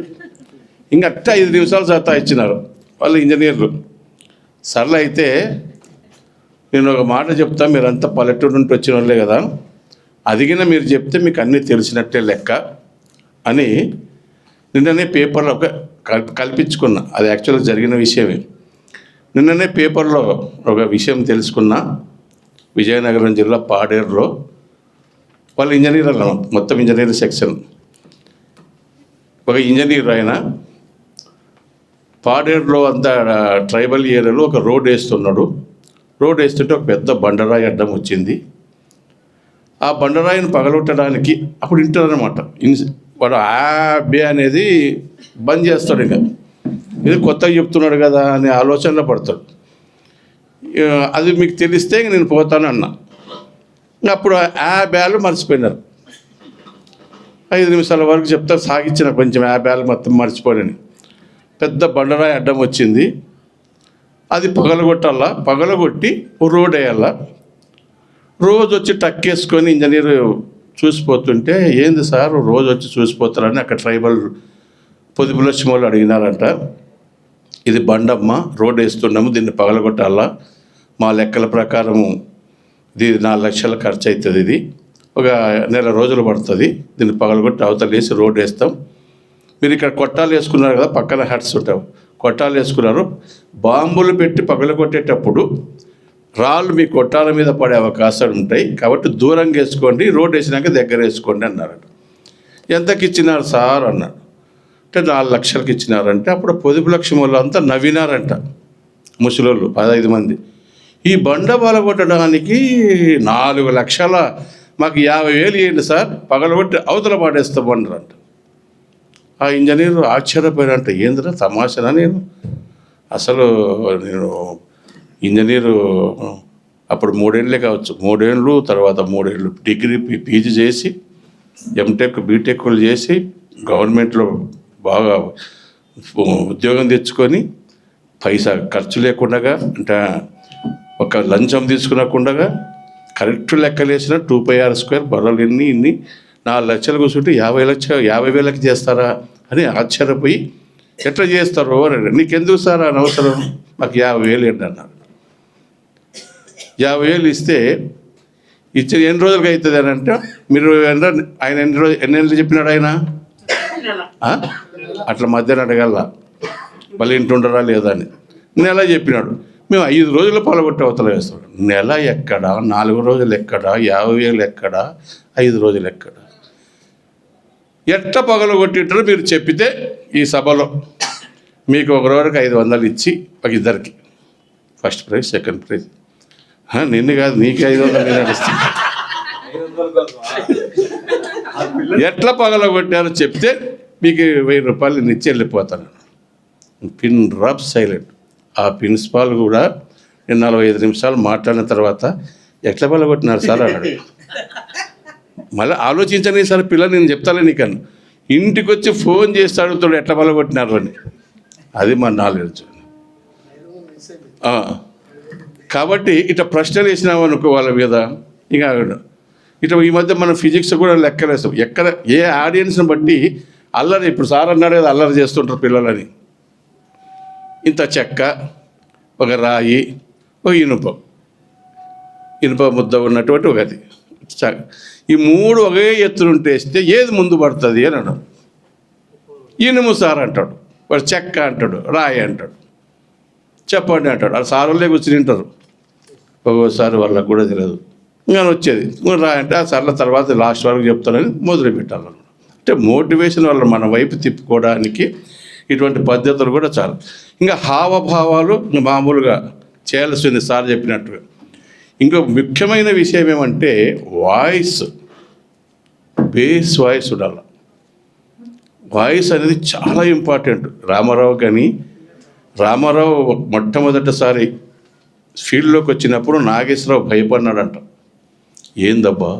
ఇంకా అట్ట 5 నిమిషాలు సత్తా ఇచ్చినారు వాళ్ళు ఇంజనీర్లు. సర్లే అయితే నేను ఒక మాట చెప్తా, మీరంతా పల్లెటూరు నుండి వచ్చిన వాళ్ళే కదా, అదిగిన మీరు చెప్తే మీకు అన్నీ తెలిసినట్టే లెక్క అని నిన్ననే పేపర్లో కల్పించుకున్నా. అది యాక్చువల్గా జరిగిన విషయమే. నిన్ననే పేపర్లో ఒక విషయం తెలుసుకున్నా. విజయనగరం జిల్లా పాడేరులో వాళ్ళు ఇంజనీర్ అలా మొత్తం ఇంజనీరింగ్ సెక్షన్ ఒక ఇంజనీర్ ఆయన పాడేరులో అంతా ట్రైబల్ ఏరియాలో ఒక రోడ్ వేస్తున్నాడు. రోడ్ వేస్తుంటే ఒక పెద్ద బండరాయి అడ్డం వచ్చింది. ఆ బండరాయిని పగలొట్టడానికి అప్పుడు వింటారనమాట. వాడు బే అనేది బంద్ చేస్తాడు. ఇక ఇది కొత్తగా చెప్తున్నాడు కదా అనే ఆలోచనలో పడతాడు. అది మీకు తెలిస్తే నేను పోతాను అన్నా. అప్పుడు బ్యాలు మర్చిపోయినారు. 5 నిమిషాల వరకు చెప్తా సాగించిన కొంచెం బ్యాలు మొత్తం మర్చిపోయాను. పెద్ద బండరాయి అడ్డం వచ్చింది. అది పగలగొట్టాలా, పగలగొట్టి రోడ్ వేయాలా. రోజు వచ్చి టక్కేసుకొని ఇంజనీరు చూసిపోతుంటే, ఏంది సార్ రోజు వచ్చి చూసిపోతారని అక్కడ ట్రైబల్ పొదుపులక్ష్మి వాళ్ళు అడిగినారంట. ఇది బండమ్మ, రోడ్ వేస్తున్నాము, దీన్ని పగలగొట్టాలా, మా లెక్కల ప్రకారము ఇది 4 లక్షలు ఖర్చు అవుతుంది, ఇది ఒక నెల రోజులు పడుతుంది, దీన్ని పగలగొట్టి అవతల వేసి రోడ్ వేస్తాం. మీరు ఇక్కడ కొట్టాలు వేసుకున్నారు కదా, పక్కన హట్స్ ఉంటావు, కొట్టాలు వేసుకున్నారు, బాంబులు పెట్టి పగలగొట్టేటప్పుడు రాళ్ళు మీ కొట్టాల మీద పడే అవకాశాలు ఉంటాయి, కాబట్టి దూరంగా వేసుకోండి, రోడ్ వేసినాక దగ్గర వేసుకోండి అన్నారట. ఎంతకి ఇచ్చినారు సార్ అన్నాడు. అంటే 4 లక్షలకి ఇచ్చినారంటే అప్పుడు పొదుపులక్ష్మి వాళ్ళు అంతా నవ్వినారంట. ముసలోళ్ళు 15 మంది. ఈ బండ పగలగొట్టడానికి 4 లక్షల, మాకు 50,000 ఇవ్వండి సార్, పగలగొట్టి అవతల పాడేస్తాం అన్నారంట. ఆ ఇంజనీర్ ఆశ్చర్యపోయినంట, ఏందిరా తమాషనా, నేను ఇంజనీరు అప్పుడు 3 ఏళ్ళే కావచ్చు, 3 ఏళ్ళు తర్వాత 3 ఏళ్ళు డిగ్రీ పీజీ చేసి ఎంటెక్ బీటెక్లు చేసి గవర్నమెంట్లో బాగా ఉద్యోగం తెచ్చుకొని పైసా ఖర్చు లేకుండా, అంటే ఒక లంచం తీసుకునకుండా కరెక్ట్ లెక్కలేసిన 2πr² బర్రెలు ఇన్ని 4 లక్షలు కూర్చుంటే 50,000కి చేస్తారా అని ఆశ్చర్యపోయి, ఎట్లా చేస్తారు అని, నీకెందుకు సార్ అని అవసరం, మాకు 50,000 ఏంటి అన్నారు. 50,000 ఇస్తే ఇచ్చి ఎన్ని రోజులకి అవుతుంది అని అంటే, మీరు ఆయన ఎన్ని నెలలు చెప్పినాడు ఆయన, అట్లా మధ్యాహ్నం అడగల మళ్ళీ ఇంటుండరా లేదా అని. నెల చెప్పినాడు. మేము 5 రోజులు పగలగొట్టి అవతల వేస్తాం. నెల ఎక్కడా, 4 రోజులు ఎక్కడా, 50,000 ఎక్కడా, 5 రోజులు ఎక్కడా, ఎట్లా పగలగొట్టింటారో మీరు చెప్పితే ఈ సభలో మీకు ఒక రోజుకి 500 ఇచ్చి ఒక ఇద్దరికి ఫస్ట్ ప్రైజ్ సెకండ్ ప్రైజ్. నిన్ను కాదు, నీకు 500 నేను ఇస్తాను. ఎట్లా పగలగొట్టారో చెప్తే మీకు 1000 రూపాయలు నేను ఇచ్చి వెళ్ళిపోతాను. Pin drop silent. ఆ ప్రిన్సిపాల్ కూడా నేను 45 నిమిషాలు మాట్లాడిన తర్వాత ఎట్లా పగలగొట్టినారు సార్ అన్నాడు. మళ్ళీ ఆలోచించని సార్ పిల్లలు, నేను చెప్తాలే నీకన్నా, ఇంటికి వచ్చి ఫోన్ చేసి అడుగుతాడు ఎట్లా పగలగొట్టినారు అని. అది మా నాలెడ్జ్. కాబట్టి ఇట్లా ప్రశ్నలు వేసినాము అనుకో వాళ్ళ మీద, ఇక ఇట్లా ఈ మధ్య మనం ఫిజిక్స్ కూడా లెక్కలేస్తాం. ఎక్కడ ఏ ఆడియన్స్ని బట్టి అల్లరి, ఇప్పుడు సార్ అన్నాడు కదా అల్లరి చేస్తుంటారు పిల్లలని. ఇంత చెక్క, ఒక రాయి, ఒక ఇనుప ముద్ద ఉన్నటువంటి ఒకటి, ఈ 3 ఒకే ఎత్తునుంటే వేస్తే ఏది ముందు పడుతుంది అని అన్నాడు. ఇనుము సార్ అంటాడు. వాడు చెక్క అంటాడు, రాయి అంటాడు, చెప్పండి అంటాడు. వాళ్ళు సార్లే కూర్చుని ఉంటారు. ఒక్కోసారి వాళ్ళకు కూడా తెలియదు. ఇంకా వచ్చేది రాయి అంటే ఆ సార్ల తర్వాత లాస్ట్ వరకు చెప్తానని మొదలు పెట్టాలన్నమాట. అంటే మోటివేషన్ వల్ల మన వైపు తిప్పుకోవడానికి ఇటువంటి పద్ధతులు కూడా చాలు. ఇంకా హావభావాలు మామూలుగా చేయాల్సింది సార్ చెప్పినట్టుగా. ఇంకో ముఖ్యమైన విషయం ఏమంటే వాయిస్, బేస్ వాయిస్ ఉండాలి. వాయిస్ అనేది చాలా ఇంపార్టెంట్. రామారావు మొట్టమొదటిసారి ఫీల్డ్లోకి వచ్చినప్పుడు నాగేశ్వరరావు భయపడినాడంట. ఏందబ్బా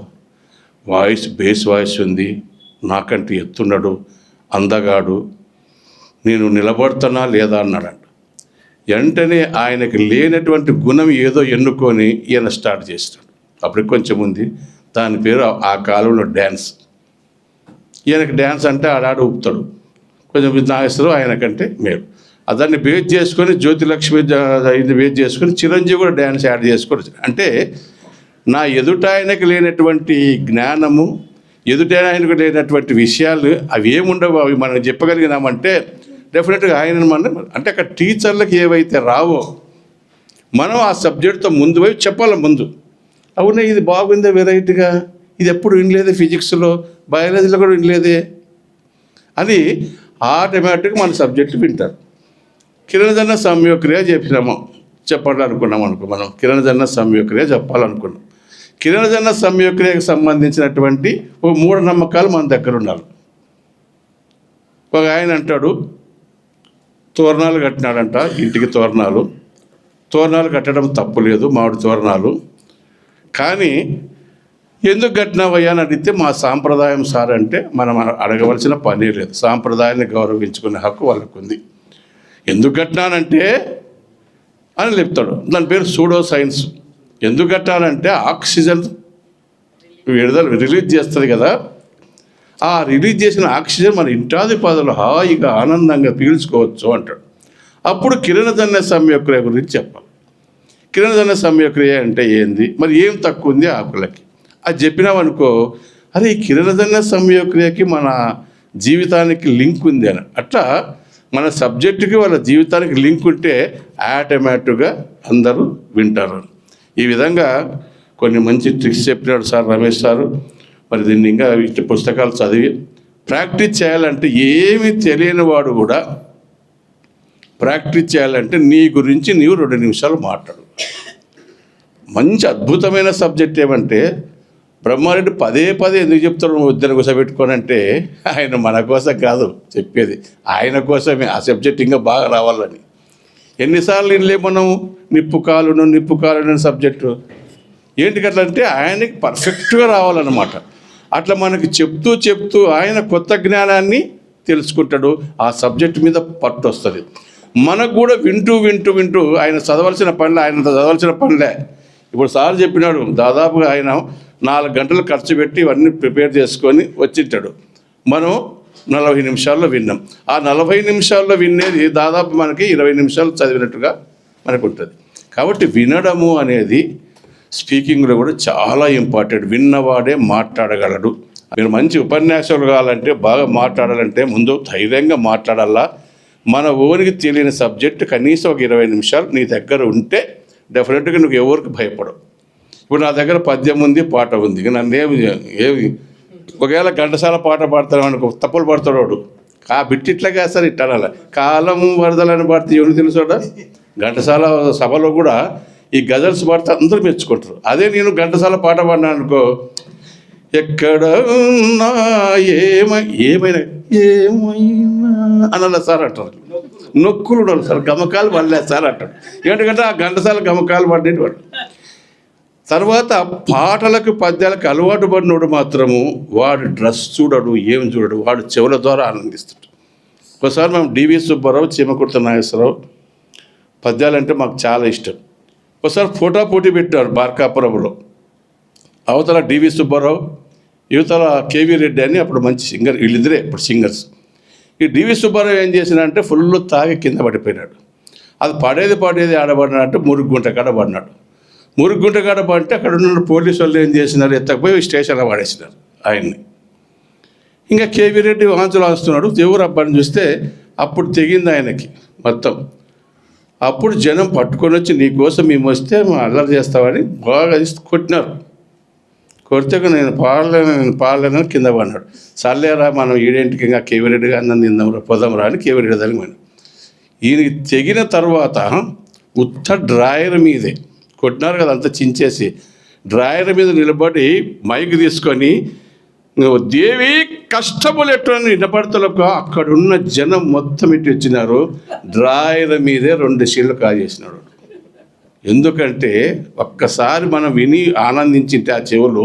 బేస్ వాయిస్ ఉంది, నాకంటే ఎత్తున్నాడు, అందగాడు, నేను నిలబడుతున్నా లేదా అన్నాడంట. వెంటనే ఆయనకి లేనటువంటి గుణం ఏదో ఎన్నుకొని ఈయన స్టార్ట్ చేస్తాడు. అప్పటికి కొంచెం ఉంది. దాని పేరు ఆ కాలంలో డ్యాన్స్. ఈయనకి డ్యాన్స్ అంటే ఆడాడు ఊపుతాడు, కొంచెం నాగేశ్వరరావు ఆయనకంటే మేలు. దాన్ని బేస్ చేసుకొని జ్యోతిలక్ష్మి ఇది బేస్ చేసుకొని చిరంజీవి కూడా డ్యాన్స్ యాడ్ చేసుకోవచ్చు. అంటే నా ఎదుట ఆయనకు లేనటువంటి జ్ఞానము, ఎదుట ఆయనకు లేనటువంటి విషయాలు అవి ఏముండవు, అవి మనం చెప్పగలిగినామంటే డెఫినెట్గా ఆయన అంటే అక్కడ టీచర్లకు ఏవైతే రావో మనం ఆ సబ్జెక్ట్తో ముందు వైపు చెప్పాలి. ముందు అవునే ఇది బాగుందే, వెరైటీగా, ఇది ఎప్పుడు వినలేదే, ఫిజిక్స్లో బయాలజీలో కూడా వినలేదే అని ఆటోమేటిక్గా మన సబ్జెక్టు వింటారు. కిరణజన సంయోక్రియ చెప్పాలనుకున్నాం మనం కిరణజన సంయోక్రియ చెప్పాలనుకున్నాం. కిరణజన సంయోక్రియకు సంబంధించినటువంటి ఓ మూఢనమ్మకాలు మన దగ్గర ఉండాలి. ఒక ఆయన అంటాడు తోరణాలు కట్టినాడంట, ఇంటికి తోరణాలు కట్టడం తప్పు లేదు, మామిడి తోరణాలు. కానీ ఎందుకు కట్టినావయ్యా అని అడిగితే మా సాంప్రదాయం సార్ అంటే మనం అడగవలసిన పని లేదు. సాంప్రదాయాన్ని గౌరవించుకునే హక్కు వాళ్ళకు ఉంది. ఎందుకు కట్టినానంటే అని చెప్తాడు. దాని పేరు సూడో సైన్స్. ఎందుకు కట్టాలంటే ఆక్సిజన్ రిలీజ్ చేస్తుంది కదా, ఆ రిలీజ్ చేసిన ఆక్సిజన్ మన ఇంటాది పదలు హాయిగా ఆనందంగా పీల్చుకోవచ్చు అంటాడు. అప్పుడు కిరణజన్య సంయోక్రియ గురించి చెప్పాలి. కిరణజన్య సంయోక్రియ అంటే ఏంది, మరి ఏం తక్కువ ఉంది ఆకులకి అది చెప్పినామనుకో, అరే ఈ కిరణజన్య సంయోక్రియకి మన జీవితానికి లింక్ ఉంది అని. అట్లా మన సబ్జెక్టుకి వాళ్ళ జీవితానికి లింక్ ఉంటే ఆటోమేటిక్గా అందరూ వింటారు. ఈ విధంగా కొన్ని మంచి ట్రిక్స్ చెప్పినాడు సార్ రమేష్ సారు. మరి దీన్ని ఇంకా ఇటు పుస్తకాలు చదివి ప్రాక్టీస్ చేయాలంటే, ఏమీ తెలియని వాడు కూడా ప్రాక్టీస్ చేయాలంటే నీ గురించి నీవు 2 నిమిషాలు మాట్లాడు. మంచి అద్భుతమైన సబ్జెక్ట్ ఏమంటే బ్రహ్మారెడ్డి పదే ఎందుకు చెప్తాడు ఇద్దరు కూర్చోబెట్టుకోనంటే ఆయన మన కోసం కాదు చెప్పేది, ఆయన కోసమే. ఆ సబ్జెక్ట్ ఇంకా బాగా రావాలని. ఎన్నిసార్లు వినలే మనం నిప్పు కాలును సబ్జెక్టు. ఏంటికి అట్లా అంటే ఆయనకి పర్ఫెక్ట్గా రావాలన్నమాట. అట్లా మనకి చెప్తూ ఆయన కొత్త జ్ఞానాన్ని తెలుసుకుంటాడు. ఆ సబ్జెక్ట్ మీద పట్టు వస్తుంది. మనకు కూడా వింటూ ఆయన చదవాల్సిన పనులే. ఇప్పుడు సార్ చెప్పినాడు, దాదాపుగా ఆయన 4 గంటలు ఖర్చు పెట్టి ఇవన్నీ ప్రిపేర్ చేసుకొని వచ్చింటాడు. మనం 40 నిమిషాల్లో విన్నాం. ఆ 40 నిమిషాల్లో వినేది దాదాపు మనకి 20 నిమిషాలు చదివినట్టుగా మనకు ఉంటుంది. కాబట్టి వినడము అనేది స్పీకింగ్లో కూడా చాలా ఇంపార్టెంట్. విన్నవాడే మాట్లాడగలడు. మీరు మంచి ఉపన్యాసాలు కావాలంటే, బాగా మాట్లాడాలంటే ముందు ధైర్యంగా మాట్లాడాలా. మన ఓనికి తెలియని సబ్జెక్ట్ కనీసం ఒక 20 నిమిషాలు నీ దగ్గర ఉంటే డెఫినెట్గా నువ్వు ఎవరికి భయపడవు. ఇప్పుడు నా దగ్గర పద్యం ఉంది, పాట ఉంది. నన్ను ఏమి ఒకవేళ ఘంటసాల పాట పాడతాను అనుకో, తప్పులు పడతాడు వాడు. బిట్టి ఇట్లాగా సార్ ఇట్టాల కాలం వరదలని పాడితే ఎవరికి తెలుసోడా. ఘంటసాల సభలో కూడా ఈ గజల్స్ పాడితే అందరూ మెచ్చుకుంటారు. అదే నేను ఘంటసాల పాట పాడినా అనుకో, ఎక్కడ ఉన్నా ఏమైనా అనాల సార్ అంటారు. నొక్కులు ఉండాలి సార్, గమకాలు పడలేదు సార్ అంటాడు. ఎందుకంటే ఆ ఘంటసాల గమకాలు పడేటి వాడు. తర్వాత పాటలకు పద్యాలకు అలవాటు పడినోడు మాత్రము వాడు డ్రెస్ చూడడు, ఏం చూడడు, వాడు చెవుల ద్వారా ఆనందిస్తాడు. ఒకసారి మేము డివి సుబ్బారావు, చీమకుర్తి నాగేశ్వరరావు పద్యాలంటే మాకు చాలా ఇష్టం. ఒకసారి పోటీ పెట్టారు మార్కాపురంలో. అవతల డివి సుబ్బారావు, యువతల కేవీ రెడ్డి అని అప్పుడు మంచి సింగర్, వీళ్ళిద్దరే ఇప్పుడు సింగర్స్. ఈ డివి సుబ్బారావు ఏం చేసినాడంటే ఫుల్ తాగి కింద పడిపోయినాడు. అది పాడేది ఆడబడినట్టు మురుగుంట కాడ పడినాడు. మురుగుంట కాడ పడితే అక్కడ ఉన్న పోలీసు వాళ్ళు ఏం చేసినారు, ఎత్తకపోయి స్టేషన్లో పడేసినారు ఆయన్ని. ఇంకా కేవీ రెడ్డి వాంచులు వస్తున్నాడు. ఎవరు అబ్బాయిని చూస్తే అప్పుడు తెగింది ఆయనకి మొత్తం. అప్పుడు జనం పట్టుకొని వచ్చి నీకోసం మేము వస్తే మా అల్లరి చేస్తామని బాగా కొట్టినారు. కొడితే నేను పాడలేనని కింద పడినాడు. సర్లేరా మనం ఈడేంటికి ఇంకా కేవిరెడ్డిగా అన్నం తిందాంరా పొదాంరా అని కేవిరెడ్డి దానికి పోయినాడు. ఈయనకి తెగిన తర్వాత ఉత్త డ్రాయర్ మీదే కొట్టినారు కదా, అంతా చించేసి డ్రాయర్ మీద నిలబడి మైక్ తీసుకొని నువ్వు దేవి కష్టములెట్టు అని వినపడతలకు అక్కడున్న జనం మొత్తం ఇటు వచ్చినారు. డ్రాయర్ మీదే 2 షీళ్ళు కాజేసినాడు. ఎందుకంటే ఒక్కసారి మనం విని ఆనందించింటే ఆ చెవులు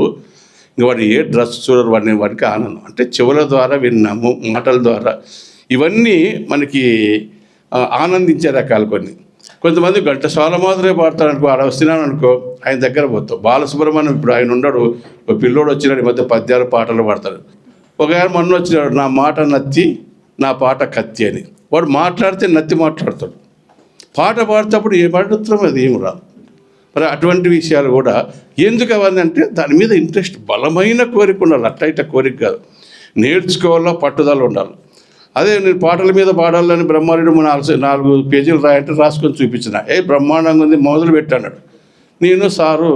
ఇంక వాడు ఏ డ్రెస్ చూడరు, వాడికి ఆనందం. అంటే చెవుల ద్వారా విన్నాము, మాటల ద్వారా ఇవన్నీ మనకి ఆనందించే రకాలు కొన్ని. కొంతమంది ఘంటసాల మాదిరే పాడతారనుకో, ఆడ వస్తున్నాను అనుకో ఆయన దగ్గర పోతాం. బాలసుబ్రహ్మణ్యం ఇప్పుడు ఆయన ఉండడు, ఒక పిల్లోడు వచ్చినాడు ఈ మధ్య పద్యాలు పాటలు పాడతాడు. ఒక ఆయన మొన్న వచ్చినాడు, నా మాట నత్తి నా పాట కత్తి అని. వాడు మాట్లాడితే నత్తి మాట్లాడతాడు, పాట పాడేటప్పుడు ఏ పాడుతున్నాం అది ఏం రాదు. మరి అటువంటి విషయాలు కూడా ఎందుకు అవ్వందంటే దాని మీద ఇంట్రెస్ట్, బలమైన కోరిక ఉండాలి. అట్ట కోరిక కాదు, నేర్చుకోవాలో పట్టుదల ఉండాలి. అదే నేను పాటల మీద పాడాలని బ్రహ్మారెడ్డి 4 పేజీలు రాయంటే రాసుకొని చూపించిన, బ్రహ్మాండంగా ఉంది మొదలు పెట్టాడు. నేను సారు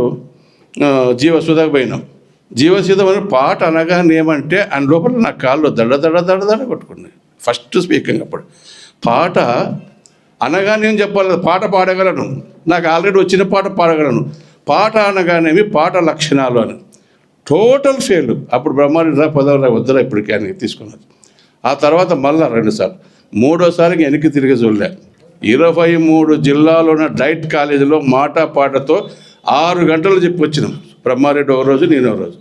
జీవసుధకు పోయినాం. జీవసుధ అని పాట అనగానే ఏమంటే ఆయన లోపల నా కాళ్ళు దడ కొట్టుకున్నాయి. ఫస్ట్ స్పీకింగ్ అప్పుడు పాట అనగా నేను చెప్పాలి, పాట పాడగలను, నాకు ఆల్రెడీ వచ్చిన పాట పాడగలను. పాట అనగానేమి పాట లక్షణాలు అని టోటల్ ఫెయిల్. అప్పుడు బ్రహ్మారెడ్డి పదవరా వద్దరా ఇప్పటికీ అని తీసుకున్నారు. ఆ తర్వాత మళ్ళా 2 సార్లు, 3వసారికి వెనక్కి తిరిగి చూడలే. 23 జిల్లాలో ఉన్న డైట్ కాలేజీలో మాట పాటతో 6 గంటలు చెప్పి వచ్చినాం. బ్రహ్మారెడ్డి ఒక రోజు, నేను ఒక రోజు.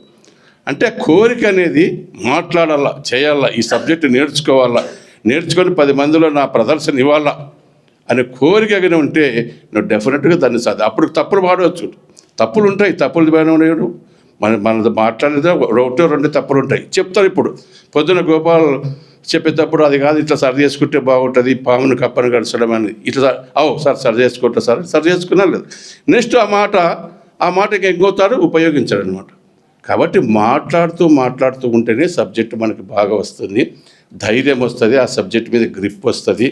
అంటే కోరిక అనేది మాట్లాడాలా, చేయాలా, ఈ సబ్జెక్టు నేర్చుకోవాలా, నేర్చుకొని 10 మందిలో నా ప్రదర్శన ఇవ్వాలా అనే కోరిక కానీ ఉంటే నువ్వు డెఫినెట్గా దాన్ని అప్పుడు తప్పులు పాడవచ్చు, తప్పులు ఉంటాయి, తప్పులు బాగానే మన మాట్లాడేది 1-2 తప్పులు ఉంటాయి చెప్తారు. ఇప్పుడు పొద్దున గోపాల్ చెప్పేటప్పుడు అది కాదు, ఇట్లా సరి చేసుకుంటే బాగుంటుంది, పామును కప్పను గడచడం అని ఇట్లా సార్ సరి చేసుకుంటా సార్, సరి చేసుకున్నా లేదు. నెక్స్ట్ ఆ మాటకి ఇంకోతారు ఉపయోగించాడు అనమాట. కాబట్టి మాట్లాడుతూ ఉంటేనే సబ్జెక్టు మనకి బాగా వస్తుంది, ధైర్యం వస్తుంది, ఆ సబ్జెక్ట్ మీద గ్రిప్ వస్తుంది,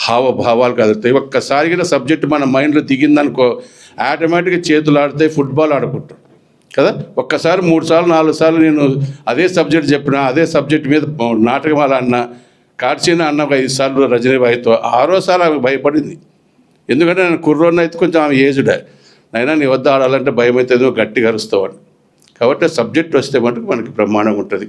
హావభావాలు కదులుతాయి. ఒక్కసారిగా సబ్జెక్టు మన మైండ్లో దిగిందనుకో ఆటోమేటిక్గా చేతులు ఆడితే ఫుట్బాల్ ఆడుకుంటాం కదా. ఒక్కసారి 3 సార్లు 4 సార్లు నేను అదే సబ్జెక్ట్ చెప్పిన, అదే సబ్జెక్ట్ మీద నాటకం అలా అన్న, కార్చీన అన్న 5 సార్లు రజనీబాయితో, 6వసారి ఆమె భయపడింది. ఎందుకంటే నేను కుర్రోన్న అయితే కొంచెం ఆమె ఏజ్డే, అయినా నీ వద్ద ఆడాలంటే భయం అయితే గట్టిగా అరుస్తావు అని. కాబట్టి సబ్జెక్ట్ వస్తే మటుకు మనకి బ్రహ్మాండంగా ఉంటుంది.